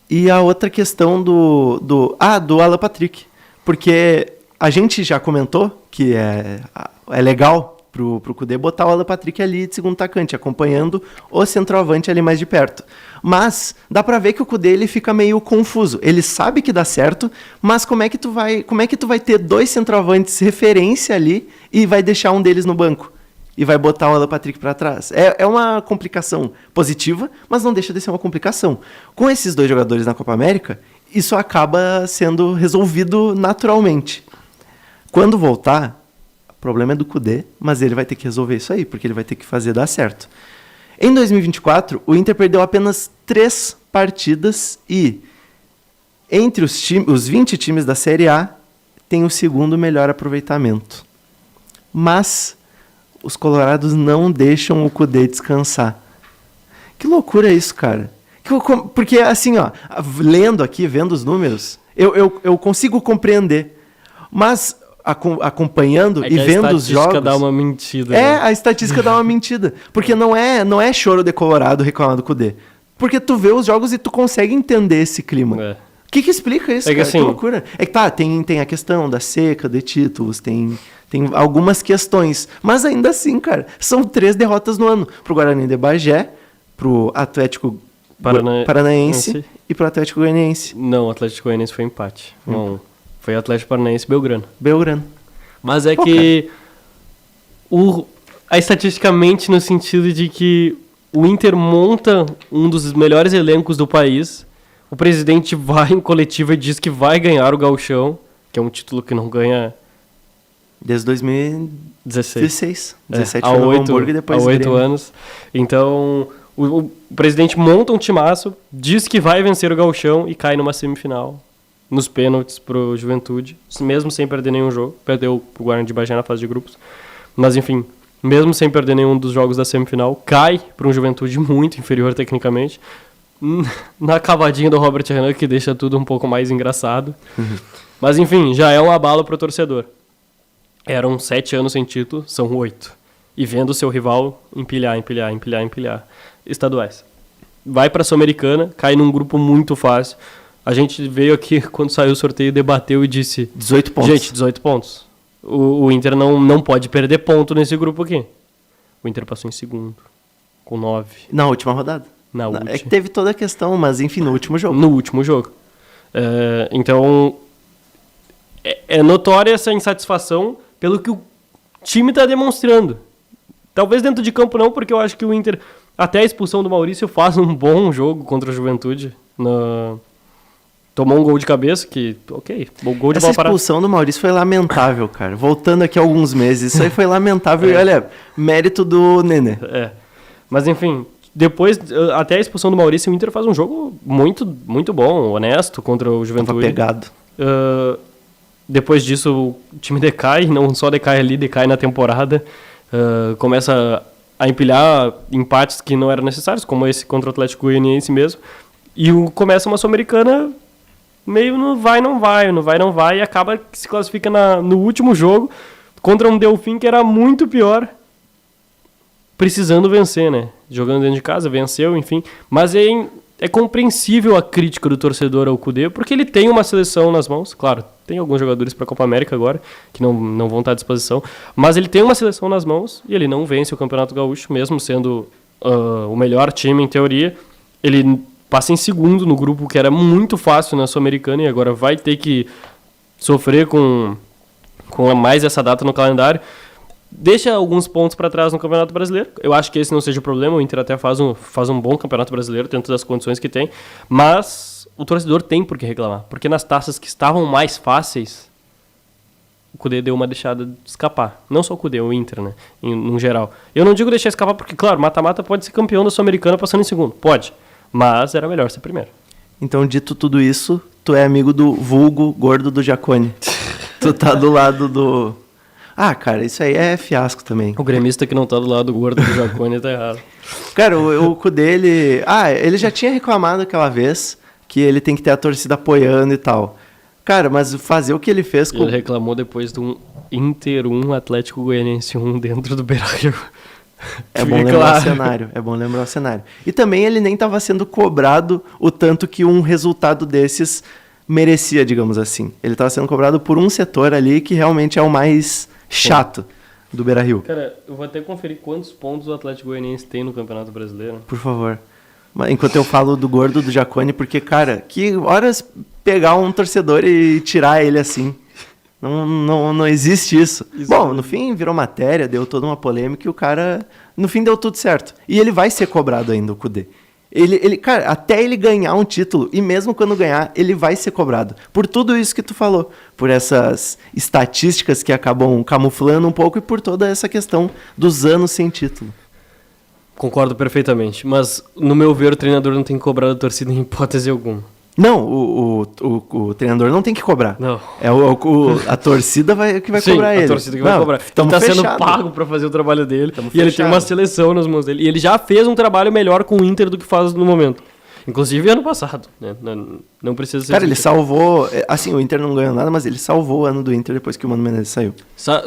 E a outra questão do Alan Patrick, porque a gente já comentou que é legal pro Kudê botar o Alan Patrick ali de segundo atacante, acompanhando o centroavante ali mais de perto. Mas dá pra ver que o Kudê ele fica meio confuso. Ele sabe que dá certo, mas como é que tu vai ter 2 centroavantes referência ali e vai deixar um deles no banco? E vai botar o Alan Patrick pra trás? É uma complicação positiva, mas não deixa de ser uma complicação. Com esses 2 jogadores na Copa América, isso acaba sendo resolvido naturalmente. Quando voltar, o problema é do Kudê, mas ele vai ter que resolver isso aí, porque ele vai ter que fazer dar certo. Em 2024, o Inter perdeu apenas 3 partidas e, entre os 20 times da Série A, tem o segundo melhor aproveitamento. Mas os colorados não deixam o Kudê descansar. Que loucura isso, cara. Porque, assim, ó, lendo aqui, vendo os números, eu consigo compreender. Mas, acompanhando e vendo os jogos... A estatística dá uma mentira. A estatística dá uma mentira. Porque não é choro de colorado reclamar do Kudê. Porque tu vê os jogos e tu consegue entender esse clima. O que explica isso, cara? Assim, que loucura. É que tem a questão da seca de títulos, tem algumas questões. Mas ainda assim, cara, são 3 derrotas no ano. Pro Guarani de Bagé, pro Atlético Paranaense e pro Atlético Goianiense. Não, o Atlético Goianiense foi empate. Não, foi Atlético Paranaense e Belgrano. Mas é que estatisticamente no sentido de que o Inter monta um dos melhores elencos do país, o presidente vai em coletiva e diz que vai ganhar o Gauchão, que é um título que não ganha... Desde 2016. 17 há foi no Hamburgo e depois... Há 8 anos. Então... O presidente monta um timaço, diz que vai vencer o Gauchão e cai numa semifinal, nos pênaltis pro Juventude, mesmo sem perder nenhum jogo. Perdeu pro Guarani de Bagé na fase de grupos. Mas, enfim, mesmo sem perder nenhum dos jogos da semifinal, cai para um Juventude muito inferior tecnicamente, na cavadinha do Robert Renan, que deixa tudo um pouco mais engraçado. Mas, enfim, já é um abalo pro torcedor. Eram 7 anos sem título, são 8. E vendo o seu rival empilhar estaduais. Vai para a Sul-Americana, cai num grupo muito fácil. A gente veio aqui, quando saiu o sorteio, debateu e disse... 18 pontos. Gente, 18 pontos. O Inter não pode perder ponto nesse grupo aqui. O Inter passou em segundo, com 9. Na última rodada. É que teve toda a questão, mas enfim, no último jogo. No último jogo. Então, é notória essa insatisfação pelo que o time está demonstrando. Talvez dentro de campo não, porque eu acho que o Inter, até a expulsão do Maurício, faz um bom jogo contra a Juventude. Tomou um gol de cabeça, que, ok, o gol de bola parada. Essa expulsão do Maurício foi lamentável, cara. Voltando aqui alguns meses, isso aí foi lamentável. E olha, mérito do Nenê. Mas enfim, depois, até a expulsão do Maurício, o Inter faz um jogo muito, muito bom, honesto, contra o Juventude. Tava pegado. Depois disso, o time decai, não só decai ali, decai na temporada. Começa a empilhar empates que não eram necessários, como esse contra o Atlético Goianiense mesmo, e começa uma Sul-Americana meio no vai, não vai, e acaba que se classifica no último jogo contra um Delfim que era muito pior, precisando vencer, né? Jogando dentro de casa, venceu, enfim. Mas é compreensível a crítica do torcedor ao Kudê, porque ele tem uma seleção nas mãos, claro, tem alguns jogadores para a Copa América agora, que não vão estar à disposição, mas ele tem uma seleção nas mãos e ele não vence o Campeonato Gaúcho, mesmo sendo o melhor time em teoria. Ele passa em segundo no grupo, que era muito fácil na Sul-Americana, e agora vai ter que sofrer com mais essa data no calendário. Deixa alguns pontos para trás no Campeonato Brasileiro. Eu acho que esse não seja o problema. O Inter até faz um bom Campeonato Brasileiro dentro das condições que tem. Mas o torcedor tem por que reclamar. Porque nas taças que estavam mais fáceis, o Kudê deu uma deixada de escapar. Não só o Kudê, o Inter, né? No geral. Eu não digo deixar escapar porque, claro, mata-mata pode ser campeão da Sul-Americana passando em segundo. Pode. Mas era melhor ser primeiro. Então, dito tudo isso, tu é amigo do vulgo gordo do Jacone. Tu tá do lado do... Ah, cara, isso aí é fiasco também. O gremista que não tá do lado do gordo do Jacone tá errado. Cara, o Kudê, ele já tinha reclamado aquela vez que ele tem que ter a torcida apoiando e tal. Cara, mas fazer o que ele fez com... Ele reclamou depois de um Inter 1, Atlético Goianiense 1 dentro do Beira-Rio. É bom lembrar o cenário. E também ele nem estava sendo cobrado o tanto que um resultado desses merecia, digamos assim. Ele estava sendo cobrado por um setor ali que realmente é o mais chato do Beira-Rio. Cara, eu vou até conferir quantos pontos o Atlético Goianiense tem no Campeonato Brasileiro. Por favor. Enquanto eu falo do gordo do Jacone, porque, cara, que horas pegar um torcedor e tirar ele assim. Não existe isso. Bom, no fim virou matéria, deu toda uma polêmica e o cara, no fim deu tudo certo. E ele vai ser cobrado ainda, o Kudê. Cara, até ele ganhar um título, e mesmo quando ganhar, ele vai ser cobrado. Por tudo isso que tu falou. Por essas estatísticas que acabam camuflando um pouco e por toda essa questão dos anos sem título. Concordo perfeitamente. Mas, no meu ver, o treinador não tem que cobrar da torcida em hipótese alguma. Não, o treinador não tem que cobrar. Não. A torcida que vai Sim, cobrar ele. a torcida que vai cobrar. Ele tá sendo pago pra fazer o trabalho dele. Ele tem uma seleção nas mãos dele. E ele já fez um trabalho melhor com o Inter do que faz no momento. Inclusive ano passado, né? Não precisa ser... Cara, ele salvou... Assim, o Inter não ganhou nada, mas ele salvou o ano do Inter depois que o Mano Menezes saiu.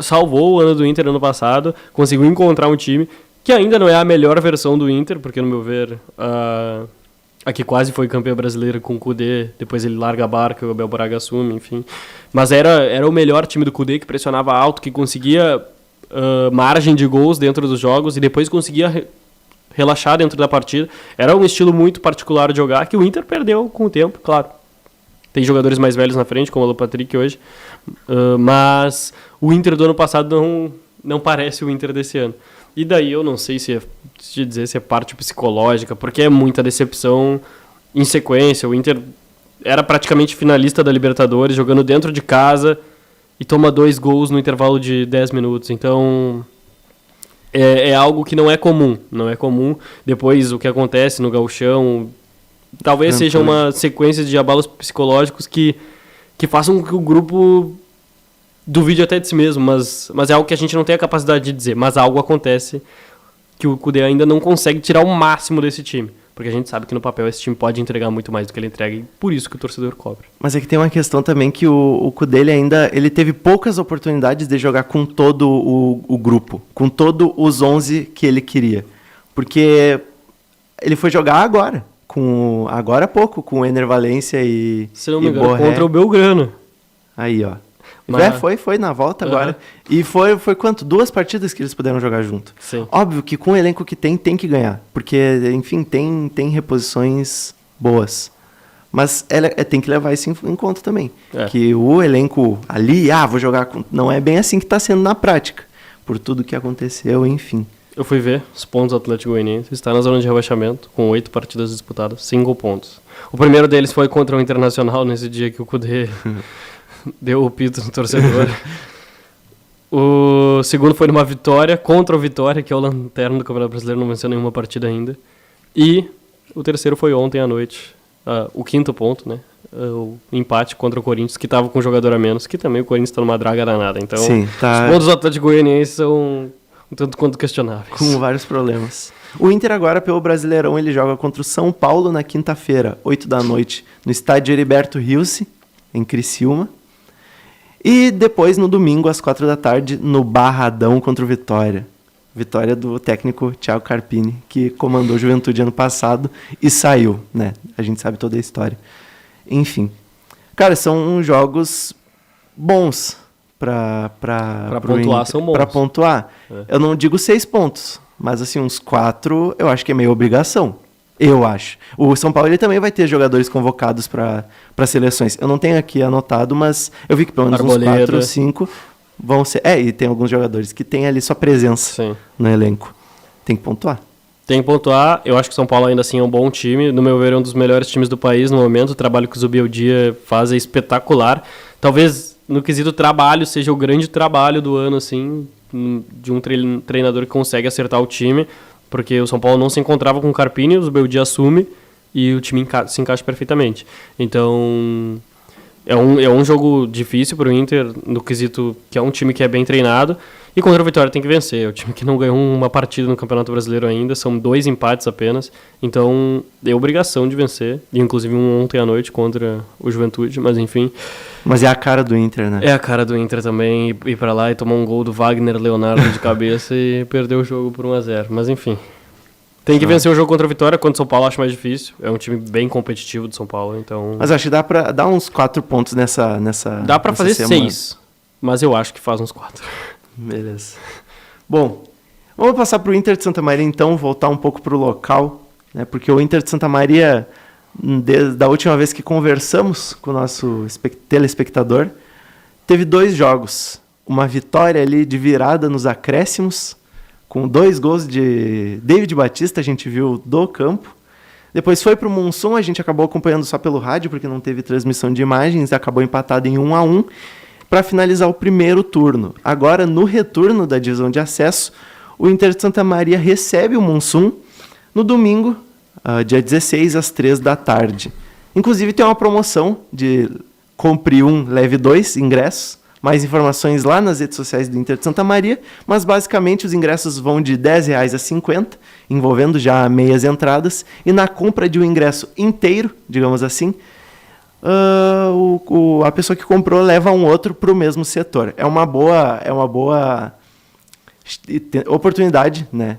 Salvou o ano do Inter ano passado, conseguiu encontrar um time que ainda não é a melhor versão do Inter, porque no meu ver, a que quase foi campeã brasileira com o Kudê, depois ele larga a barca, o Abel Braga assume, enfim. Mas era o melhor time do Kudê, que pressionava alto, que conseguia margem de gols dentro dos jogos e depois conseguia... relaxar dentro da partida. Era um estilo muito particular de jogar, que o Inter perdeu com o tempo, claro. Tem jogadores mais velhos na frente, como o Patrick hoje, mas o Inter do ano passado não parece o Inter desse ano. E daí eu não sei se é parte psicológica, porque é muita decepção em sequência. O Inter era praticamente finalista da Libertadores, jogando dentro de casa, e toma 2 gols no intervalo de 10 minutos. Então... É algo que não é comum. Depois, o que acontece no Gauchão, talvez seja uma sequência de abalos psicológicos que façam com que o grupo duvide até de si mesmo, mas é algo que a gente não tem a capacidade de dizer. Mas algo acontece que o Kudê ainda não consegue tirar o máximo desse time. Porque a gente sabe que no papel esse time pode entregar muito mais do que ele entrega, e por isso que o torcedor cobra. Mas é que tem uma questão também que o Kudê ele teve poucas oportunidades de jogar com todo o grupo, com todos os 11 que ele queria. Porque ele foi jogar agora há pouco, com o Ener Valencia e se não me engano, contra o Belgrano. Aí, ó. Mas... foi na volta agora. E foi quanto? 2 partidas que eles puderam jogar junto. Sim. Óbvio que com o elenco que tem que ganhar. Porque, enfim, tem reposições boas. Mas tem que levar isso em conta também. Que o elenco ali, vou jogar com... Não é bem assim que está sendo na prática. Por tudo que aconteceu, enfim. Eu fui ver os pontos do Atlético Goianiense. Está na zona de rebaixamento, com 8 partidas disputadas, 5 pontos. O primeiro deles foi contra o Internacional, nesse dia que o Kudê... deu o pito no torcedor. O segundo foi numa vitória contra o Vitória, que é o lanterna do Campeonato Brasileiro, não venceu nenhuma partida ainda. E o terceiro foi ontem à noite, o 5º ponto, né? O empate contra o Corinthians, que estava com um jogador a menos, que também o Corinthians está numa draga danada. Então, sim, tá... os pontos do Atlético Goianiense são um tanto quanto questionáveis. Com vários problemas. O Inter agora, pelo Brasileirão, ele joga contra o São Paulo na quinta-feira, 8 da noite, no estádio Heriberto Rilse, em Criciúma. E depois, no domingo, às 4 da tarde, no Barradão contra o Vitória. Vitória do técnico Thiago Carpini, que comandou Juventude ano passado e saiu, né? A gente sabe toda a história. Enfim. Cara, são jogos bons para pontuar, são bons. Para pontuar. Eu não digo 6 pontos, mas assim, uns 4 eu acho que é meio obrigação. Eu acho. O São Paulo ele também vai ter jogadores convocados para seleções. Eu não tenho aqui anotado, mas eu vi que pelo menos uns 4 ou 5 vão ser... e tem alguns jogadores que têm ali sua presença no elenco. Tem que pontuar. Tem que pontuar. Eu acho que o São Paulo ainda assim é um bom time. No meu ver, é um dos melhores times do país no momento. O trabalho que o Zubeldia faz é espetacular. Talvez no quesito trabalho seja o grande trabalho do ano, assim, de um treinador que consegue acertar o time. Porque o São Paulo não se encontrava com o Carpini, o Zubeldia assume e o time se encaixa perfeitamente. Então, é um jogo difícil para o Inter, no quesito que é um time que é bem treinado. E contra o Vitória tem que vencer. É o time que não ganhou uma partida no Campeonato Brasileiro ainda, são 2 empates apenas. Então, é obrigação de vencer. E, inclusive, ontem à noite contra o Juventude, mas enfim... Mas é a cara do Inter, né? É a cara do Inter também, ir pra lá e tomar um gol do Wagner Leonardo de cabeça e perder o jogo por 1-0. Mas enfim, tem que vencer o jogo contra a Vitória. Contra o São Paulo acho mais difícil. É um time bem competitivo do São Paulo, então... Mas acho que dá pra dar uns 4 pontos nessa Dá pra fazer semana. 6, mas eu acho que faz uns 4. Beleza. Bom, vamos passar pro Inter de Santa Maria então, voltar um pouco pro local, né? Porque o Inter de Santa Maria... Da última vez que conversamos com o nosso telespectador, teve 2 jogos. Uma vitória ali de virada nos acréscimos, com 2 gols de David Batista, a gente viu do campo. Depois foi para o Monson, a gente acabou acompanhando só pelo rádio, porque não teve transmissão de imagens, acabou empatado em 1-1, para finalizar o primeiro turno. Agora, no retorno da divisão de acesso, o Inter de Santa Maria recebe o Mussum no domingo, dia 16, às 3 da tarde. Inclusive tem uma promoção de compre 1, leve 2 ingressos. Mais informações lá nas redes sociais do Inter de Santa Maria, mas basicamente os ingressos vão de R$10 a R$50, envolvendo já meias entradas, e na compra de um ingresso inteiro, digamos assim, a pessoa que comprou leva um outro para o mesmo setor. É uma boa oportunidade, né,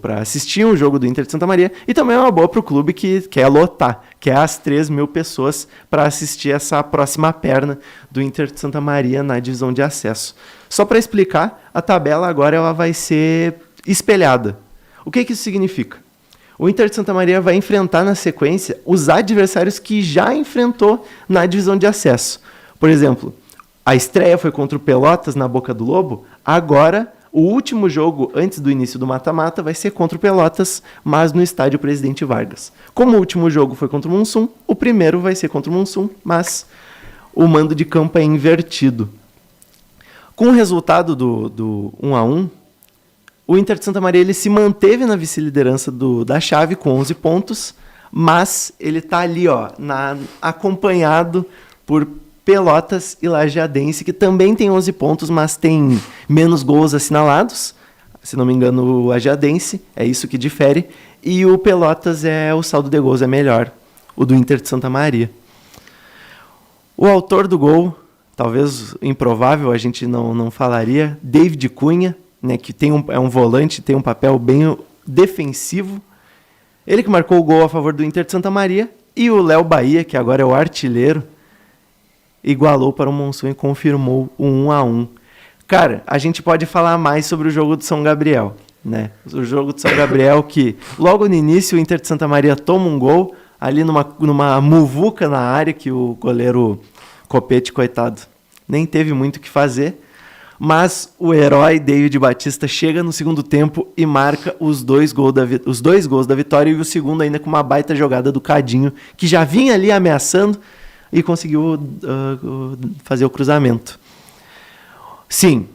para assistir um jogo do Inter de Santa Maria, e também é uma boa para o clube que quer lotar, quer as 3.000 pessoas para assistir essa próxima perna do Inter de Santa Maria na divisão de acesso. Só para explicar, a tabela agora ela vai ser espelhada. O que isso significa? O Inter de Santa Maria vai enfrentar na sequência os adversários que já enfrentou na divisão de acesso. Por exemplo, a estreia foi contra o Pelotas na Boca do Lobo, agora o último jogo antes do início do mata-mata vai ser contra o Pelotas, mas no estádio Presidente Vargas. Como o último jogo foi contra o Mussum, o primeiro vai ser contra o Mussum, mas o mando de campo é invertido. Com o resultado do 1-1, o Inter de Santa Maria ele se manteve na vice-liderança da chave com 11 pontos, mas ele está ali acompanhado por Pelotas e Lajeadense, que também tem 11 pontos, mas tem menos gols assinalados. Se não me engano, o Lajeadense, é isso que difere. E o Pelotas, o saldo de gols é melhor, o do Inter de Santa Maria. O autor do gol, talvez improvável, a gente não falaria, David Cunha, né, que é um volante, tem um papel bem defensivo. Ele que marcou o gol a favor do Inter de Santa Maria. E o Léo Bahia, que agora é o artilheiro, igualou para o Mussum e confirmou o 1-1. Cara, a gente pode falar mais sobre o jogo do São Gabriel, né? O jogo do São Gabriel que, logo no início, o Inter de Santa Maria toma um gol, ali numa muvuca na área, que o goleiro Copete, coitado, nem teve muito o que fazer, mas o herói David Batista chega no segundo tempo e marca os dois gols da vitória, e o segundo ainda com uma baita jogada do Cadinho, que já vinha ali ameaçando, e conseguiu fazer o cruzamento. Sim,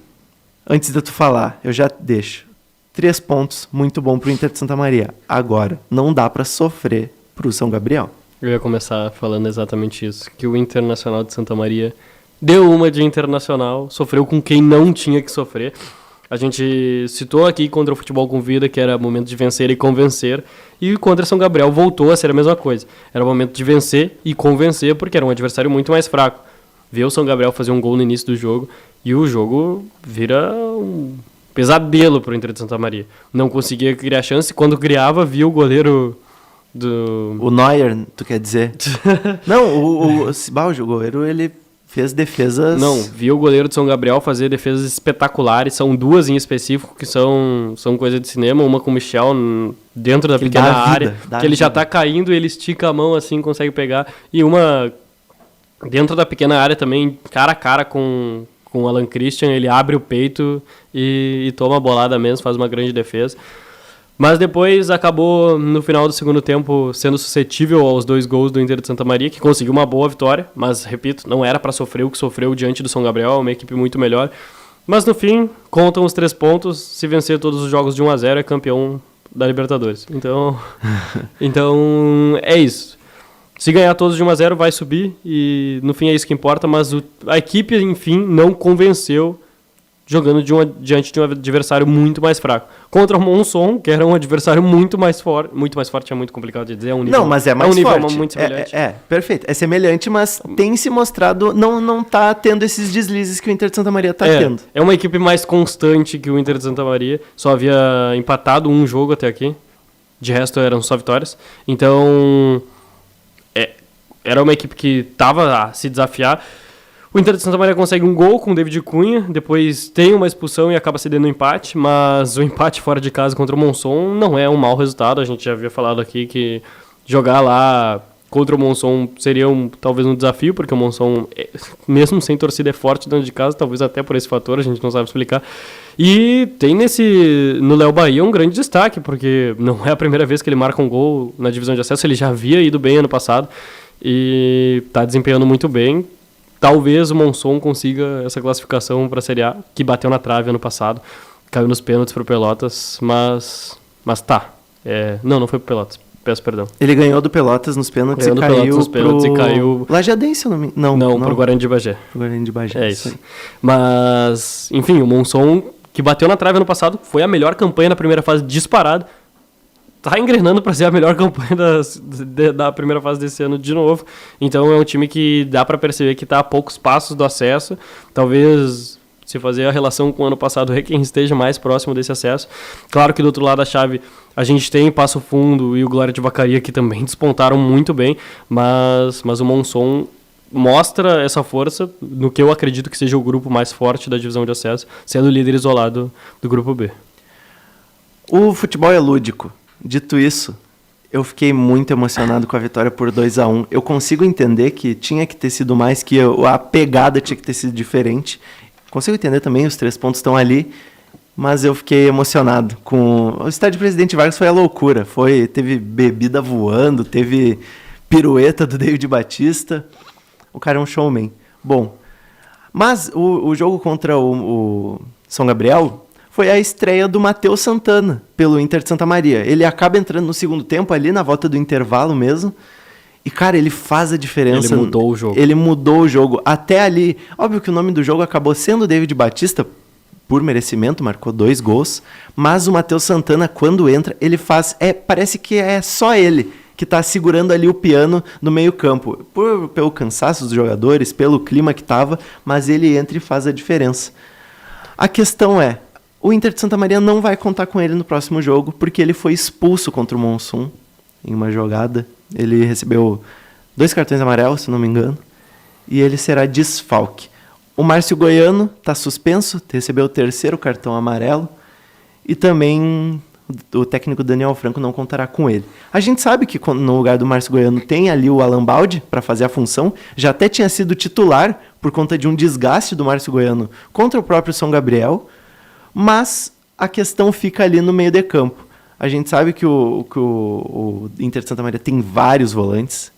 antes de tu falar, eu já deixo. 3 pontos, muito bom para o Inter de Santa Maria. Agora, não dá para sofrer para o São Gabriel. Eu ia começar falando exatamente isso, que o Internacional de Santa Maria deu uma de internacional, sofreu com quem não tinha que sofrer. A gente citou aqui contra o Futebol com Vida que era momento de vencer e convencer, e contra São Gabriel voltou a ser a mesma coisa. Era o momento de vencer e convencer, porque era um adversário muito mais fraco. Vê o São Gabriel fazer um gol no início do jogo, e o jogo vira um pesadelo para o Inter de Santa Maria. Não conseguia criar chance, quando criava, via o goleiro do... O Neuer, tu quer dizer? Não, o goleiro, ele fez defesas... Não, vi o goleiro de São Gabriel fazer defesas espetaculares. São 2 em específico que são coisa de cinema. Uma com o Michel dentro da pequena área, que ele já tá caindo e ele estica a mão assim, consegue pegar. E uma dentro da pequena área também, cara a cara com o Alan Christian. Ele abre o peito e toma a bolada mesmo, faz uma grande defesa. Mas depois acabou, no final do segundo tempo, sendo suscetível aos 2 gols do Inter de Santa Maria, que conseguiu uma boa vitória, mas, repito, não era para sofrer o que sofreu diante do São Gabriel, uma equipe muito melhor. Mas, no fim, contam os 3 pontos, se vencer todos os jogos de 1-0 é campeão da Libertadores. Então, é isso. Se ganhar todos de 1-0 vai subir, e no fim é isso que importa, mas a equipe, enfim, não convenceu jogando diante de um adversário muito mais fraco. Contra o Monson, que era um adversário muito mais forte, é muito complicado de dizer, é um nível... Não, mas é mais nível forte. Muito semelhante. Perfeito. É semelhante, mas tem se mostrado, não tá tendo esses deslizes que o Inter de Santa Maria tá tendo. É uma equipe mais constante que o Inter de Santa Maria, só havia empatado um jogo até aqui, de resto eram só vitórias, então era uma equipe que tava a se desafiar. O Inter de Santa Maria consegue um gol com o David Cunha, depois tem uma expulsão e acaba cedendo um empate, mas o empate fora de casa contra o Monson não é um mau resultado. A gente já havia falado aqui que jogar lá contra o Monson seria talvez um desafio, porque o Monson, mesmo sem torcida, é forte dentro de casa, talvez até por esse fator, a gente não sabe explicar. E tem no Léo Bahia um grande destaque, porque não é a primeira vez que ele marca um gol na divisão de acesso, ele já havia ido bem ano passado e está desempenhando muito bem. Talvez o Monson consiga essa classificação para a Série A, que bateu na trave ano passado. caiu nos pênaltis pro Pelotas, mas tá. Não foi pro Pelotas, peço perdão. Ele ganhou do Pelotas nos pênaltis e caiu Lajadense, não, pro Guarani de Bagé. Pro Guarani de Bagé. É isso. Mas, enfim, o Monson, que bateu na trave ano passado, foi a melhor campanha na primeira fase disparado. Tá engrenando para ser a melhor campanha da primeira fase desse ano de novo. Então é um time que dá para perceber que tá a poucos passos do acesso. Talvez, se fazer a relação com o ano passado, quem esteja mais próximo desse acesso. Claro que do outro lado da chave a gente tem Passo Fundo e o Glória de Vacaria, que também despontaram muito bem, mas o Monson mostra essa força no que eu acredito que seja o grupo mais forte da divisão de acesso, sendo o líder isolado do grupo B. O futebol é lúdico. Dito isso, eu fiquei muito emocionado com a vitória por 2-1. Eu consigo entender que tinha que ter sido mais, que a pegada tinha que ter sido diferente. Consigo entender também, os 3 pontos estão ali, mas eu fiquei emocionado. O estádio Presidente Vargas foi a loucura. Teve bebida voando, teve pirueta do David Batista. O cara é um showman. Bom, mas o jogo contra o São Gabriel foi a estreia do Matheus Santana pelo Inter de Santa Maria. Ele acaba entrando no segundo tempo ali, na volta do intervalo mesmo. E, cara, ele faz a diferença. Ele mudou o jogo. Ele mudou o jogo. Até ali, óbvio que o nome do jogo acabou sendo David Batista, por merecimento, marcou 2 gols. Mas o Matheus Santana, quando entra, ele faz... parece que é só ele que está segurando ali o piano no meio-campo. Pelo cansaço dos jogadores, pelo clima que estava, mas ele entra e faz a diferença. A questão é, o Inter de Santa Maria não vai contar com ele no próximo jogo, porque ele foi expulso contra o Monson em uma jogada. Ele recebeu 2 cartões amarelos, se não me engano, e ele será desfalque. O Márcio Goiano está suspenso, recebeu o 3º cartão amarelo, e também o técnico Daniel Franco não contará com ele. A gente sabe que no lugar do Márcio Goiano tem ali o Alan Baldi para fazer a função, já até tinha sido titular por conta de um desgaste do Márcio Goiano contra o próprio São Gabriel, mas a questão fica ali no meio de campo. A gente sabe que o Inter de Santa Maria tem vários volantes.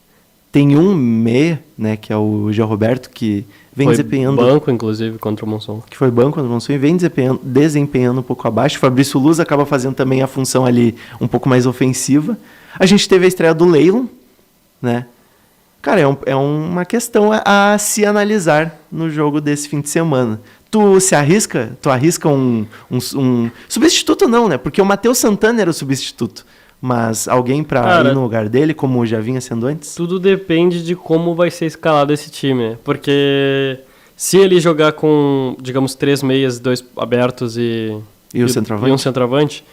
Tem um meia, né, que é o Jean Roberto, que vem desempenhando... Foi banco, inclusive, contra o Monson. Que foi banco contra o Monson e vem desempenhando um pouco abaixo. O Fabrício Luz acaba fazendo também a função ali um pouco mais ofensiva. A gente teve a estreia do Leilon, né? Cara, é uma questão a se analisar no jogo desse fim de semana. Tu arrisca um substituto não, né? Porque o Matheus Santana era o substituto. Mas alguém para ir no lugar dele, como já vinha sendo antes? Tudo depende de como vai ser escalado esse time, né? Porque se ele jogar com, digamos, 3 meias, 2 abertos e um centroavante,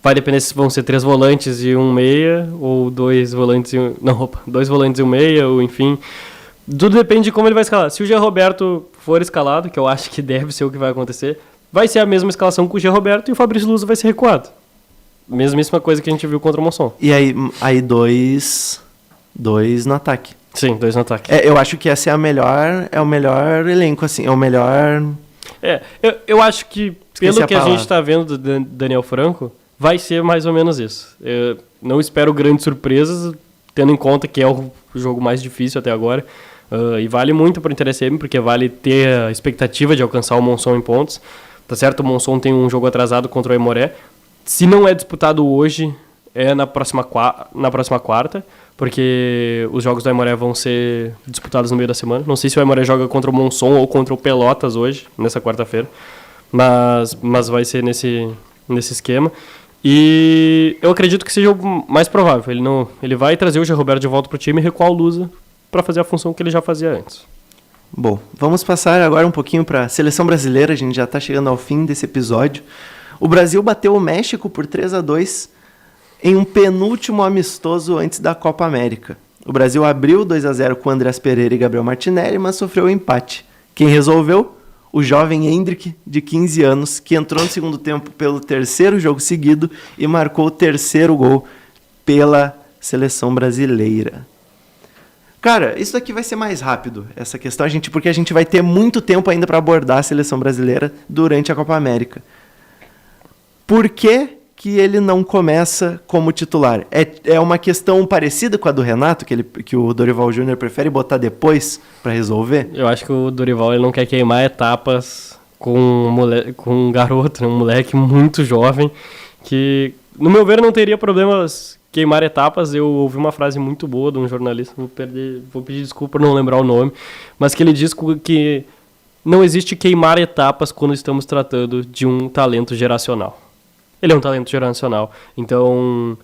vai depender se vão ser 3 volantes e 1 meia, ou 2 volantes e 2 volantes e 1 meia, ou enfim... Tudo depende de como ele vai escalar. Se o Jean Roberto for escalado, que eu acho que deve ser o que vai acontecer, vai ser a mesma escalação com o Jean Roberto e o Fabrício Luso vai ser recuado. Mesmíssima coisa que a gente viu contra o Monson. E aí 2 no ataque. Sim, 2 no ataque. Eu acho que esse é o melhor elenco, assim, é o melhor... Eu acho que, pelo que a gente está vendo do Daniel Franco, vai ser mais ou menos isso. Eu não espero grandes surpresas, tendo em conta que é o jogo mais difícil até agora. E vale muito para o InterSM, porque vale ter a expectativa de alcançar o Monson em pontos. Tá certo, o Monson tem um jogo atrasado contra o Aimoré. Se não é disputado hoje, é na próxima quarta, porque os jogos do Aimoré vão ser disputados no meio da semana. Não sei se o Aimoré joga contra o Monson ou contra o Pelotas hoje, nessa quarta-feira, mas vai ser nesse esquema. E eu acredito que seja o mais provável. Ele vai trazer o Jean Roberto de volta para o time e recuar o Lusa para fazer a função que ele já fazia antes. Bom, vamos passar agora um pouquinho para a seleção brasileira. A gente já está chegando ao fim desse episódio. O Brasil bateu o México por 3-2 em um penúltimo amistoso antes da Copa América. O Brasil abriu 2-0 com Andrés Pereira e Gabriel Martinelli, mas sofreu um empate. Quem resolveu? O jovem Hendrick, de 15 anos, que entrou no segundo tempo pelo 3º jogo seguido e marcou o 3º gol pela seleção brasileira. Cara, isso daqui vai ser mais rápido, essa questão, porque a gente vai ter muito tempo ainda para abordar a seleção brasileira durante a Copa América. Por que ele não começa como titular? É uma questão parecida com a do Renato, que o Dorival Júnior prefere botar depois para resolver? Eu acho que o Dorival ele não quer queimar etapas com um garoto, né, um moleque muito jovem, que, no meu ver, não teria problemas queimar etapas. Eu ouvi uma frase muito boa de um jornalista, vou pedir desculpa por não lembrar o nome, mas que ele diz que não existe queimar etapas quando estamos tratando de um talento geracional. Ele é um talento geracional, então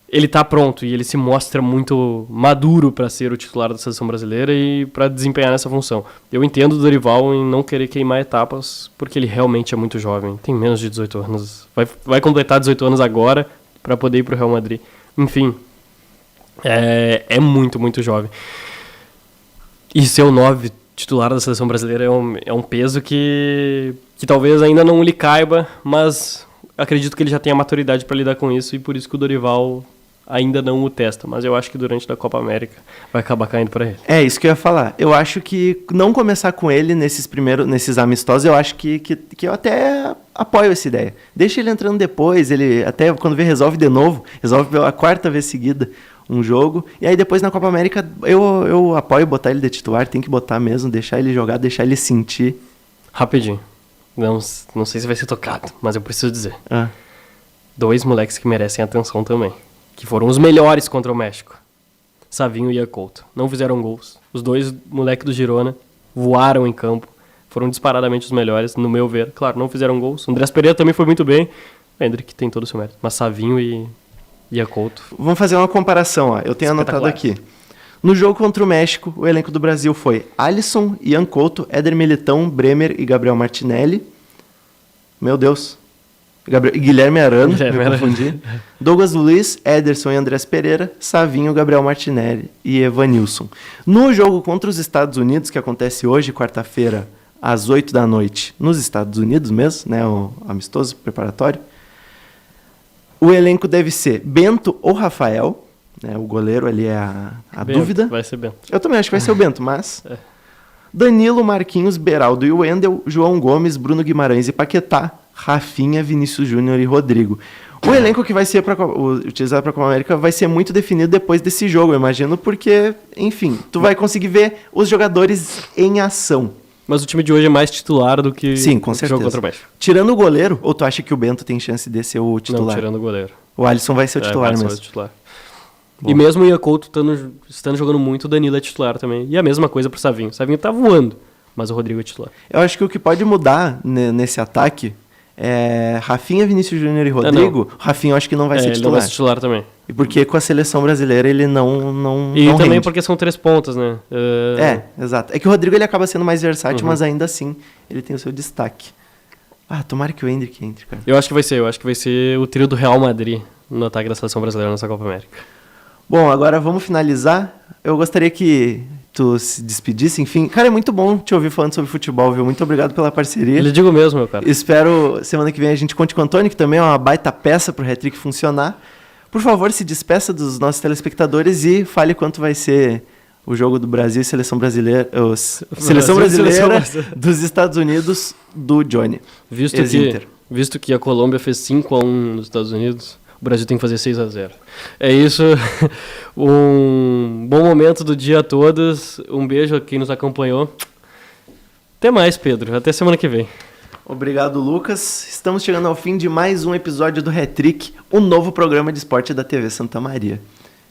ele está pronto e ele se mostra muito maduro para ser o titular da seleção brasileira e para desempenhar essa função. Eu entendo o Dorival em não querer queimar etapas, porque ele realmente é muito jovem, tem menos de 18 anos, vai completar 18 anos agora para poder ir para o Real Madrid. Enfim, é muito, muito jovem. E ser o 9 titular da seleção brasileira é um peso que talvez ainda não lhe caiba, mas acredito que ele já tenha maturidade para lidar com isso, e por isso que o Dorival ainda não o testa, mas eu acho que durante a Copa América vai acabar caindo para ele. É isso que eu ia falar. Eu acho que não começar com ele nesses amistosos, eu acho que eu até apoio essa ideia. Deixa ele entrando depois, ele até quando vê resolve de novo, resolve pela 4ª vez seguida um jogo, e aí depois na Copa América eu apoio botar ele de titular, tem que botar mesmo, deixar ele jogar, deixar ele sentir. Rapidinho. Não sei se vai ser tocado, mas eu preciso dizer. 2 moleques que merecem atenção também, que foram os melhores contra o México. Savinho e Couto. Não fizeram gols. Os 2 moleques do Girona voaram em campo. Foram disparadamente os melhores, no meu ver. Claro, não fizeram gols. O Andrés Pereira também foi muito bem. O Hendrick tem todo o seu mérito. Mas Savinho e Couto. Vamos fazer uma comparação. Ó. Eu tenho anotado aqui. No jogo contra o México, o elenco do Brasil foi Alisson, Ian Couto, Éder Militão, Bremer e Gabriel Martinelli. Meu Deus. Guilherme Arana, me confundi. Douglas Luiz, Ederson e Andrés Pereira, Savinho, Gabriel Martinelli e Evanilson. No jogo contra os Estados Unidos, que acontece hoje, quarta-feira, às 8 da noite, nos Estados Unidos mesmo, né, o amistoso preparatório, o elenco deve ser Bento ou Rafael, né, o goleiro ali é a Bento, dúvida. Vai ser Bento. Eu também acho que vai ser o Bento, mas... Danilo, Marquinhos, Beraldo e Wendel, João Gomes, Bruno Guimarães e Paquetá, Rafinha, Vinícius Júnior e Rodrigo. O elenco que vai ser utilizado para a Copa América vai ser muito definido depois desse jogo, eu imagino, porque, enfim, tu vai conseguir ver os jogadores em ação. Mas o time de hoje é mais titular do que Sim, com o certeza. jogo contra o México. Tirando o goleiro, ou tu acha que o Bento tem chance de ser o titular? Não, tirando o goleiro. O Alisson vai ser o titular Alisson mesmo. vai ser titular. Bom. E mesmo o Ian Couto estando jogando muito, o Danilo é titular também. E a mesma coisa pro Savinho. O Savinho tá voando, mas o Rodrigo é titular. Eu acho que o que pode mudar nesse ataque é Rafinha, Vinícius Júnior e Rodrigo. Rafinha eu acho que não vai ser Ele titular. não vai ser titular também. E porque com a seleção brasileira ele não E não também rende. porque são 3 pontas, né? Exato. É que o Rodrigo ele acaba sendo mais versátil, mas ainda assim ele tem o seu destaque. Tomara que o Hendrick entre, cara. Eu acho que vai ser o trio do Real Madrid no ataque da seleção brasileira nessa Copa América. Bom, agora vamos finalizar. Eu gostaria que tu se despedisse, enfim. Cara, é muito bom te ouvir falando sobre futebol, viu? Muito obrigado pela parceria. Eu digo mesmo, meu cara. Espero semana que vem a gente conte com o Antônio, que também é uma baita peça pro Hat-Trick funcionar. Por favor, se despeça dos nossos telespectadores e fale quanto vai ser o jogo do Brasil e Seleção Brasileira, Seleção Brasileira dos Estados Unidos do Johnny. Visto que a Colômbia fez 5-1 nos Estados Unidos, o Brasil tem que fazer 6-0. É isso. Um bom momento do dia a todos. Um beijo a quem nos acompanhou. Até mais, Pedro. Até semana que vem. Obrigado, Lucas. Estamos chegando ao fim de mais um episódio do Hat-Trick, o novo programa de esporte da TV Santa Maria.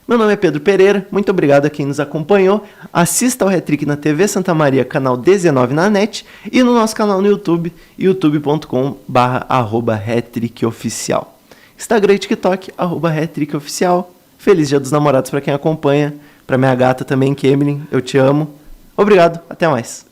Meu nome é Pedro Pereira, muito obrigado a quem nos acompanhou. Assista ao Hat-Trick na TV Santa Maria, canal 19 na NET, e no nosso canal no YouTube, youtube.com/hattrickoficial. Instagram e TikTok, @hattrickoficial. Feliz Dia dos Namorados para quem acompanha. Para minha gata também, Kemelin, eu te amo. Obrigado, até mais.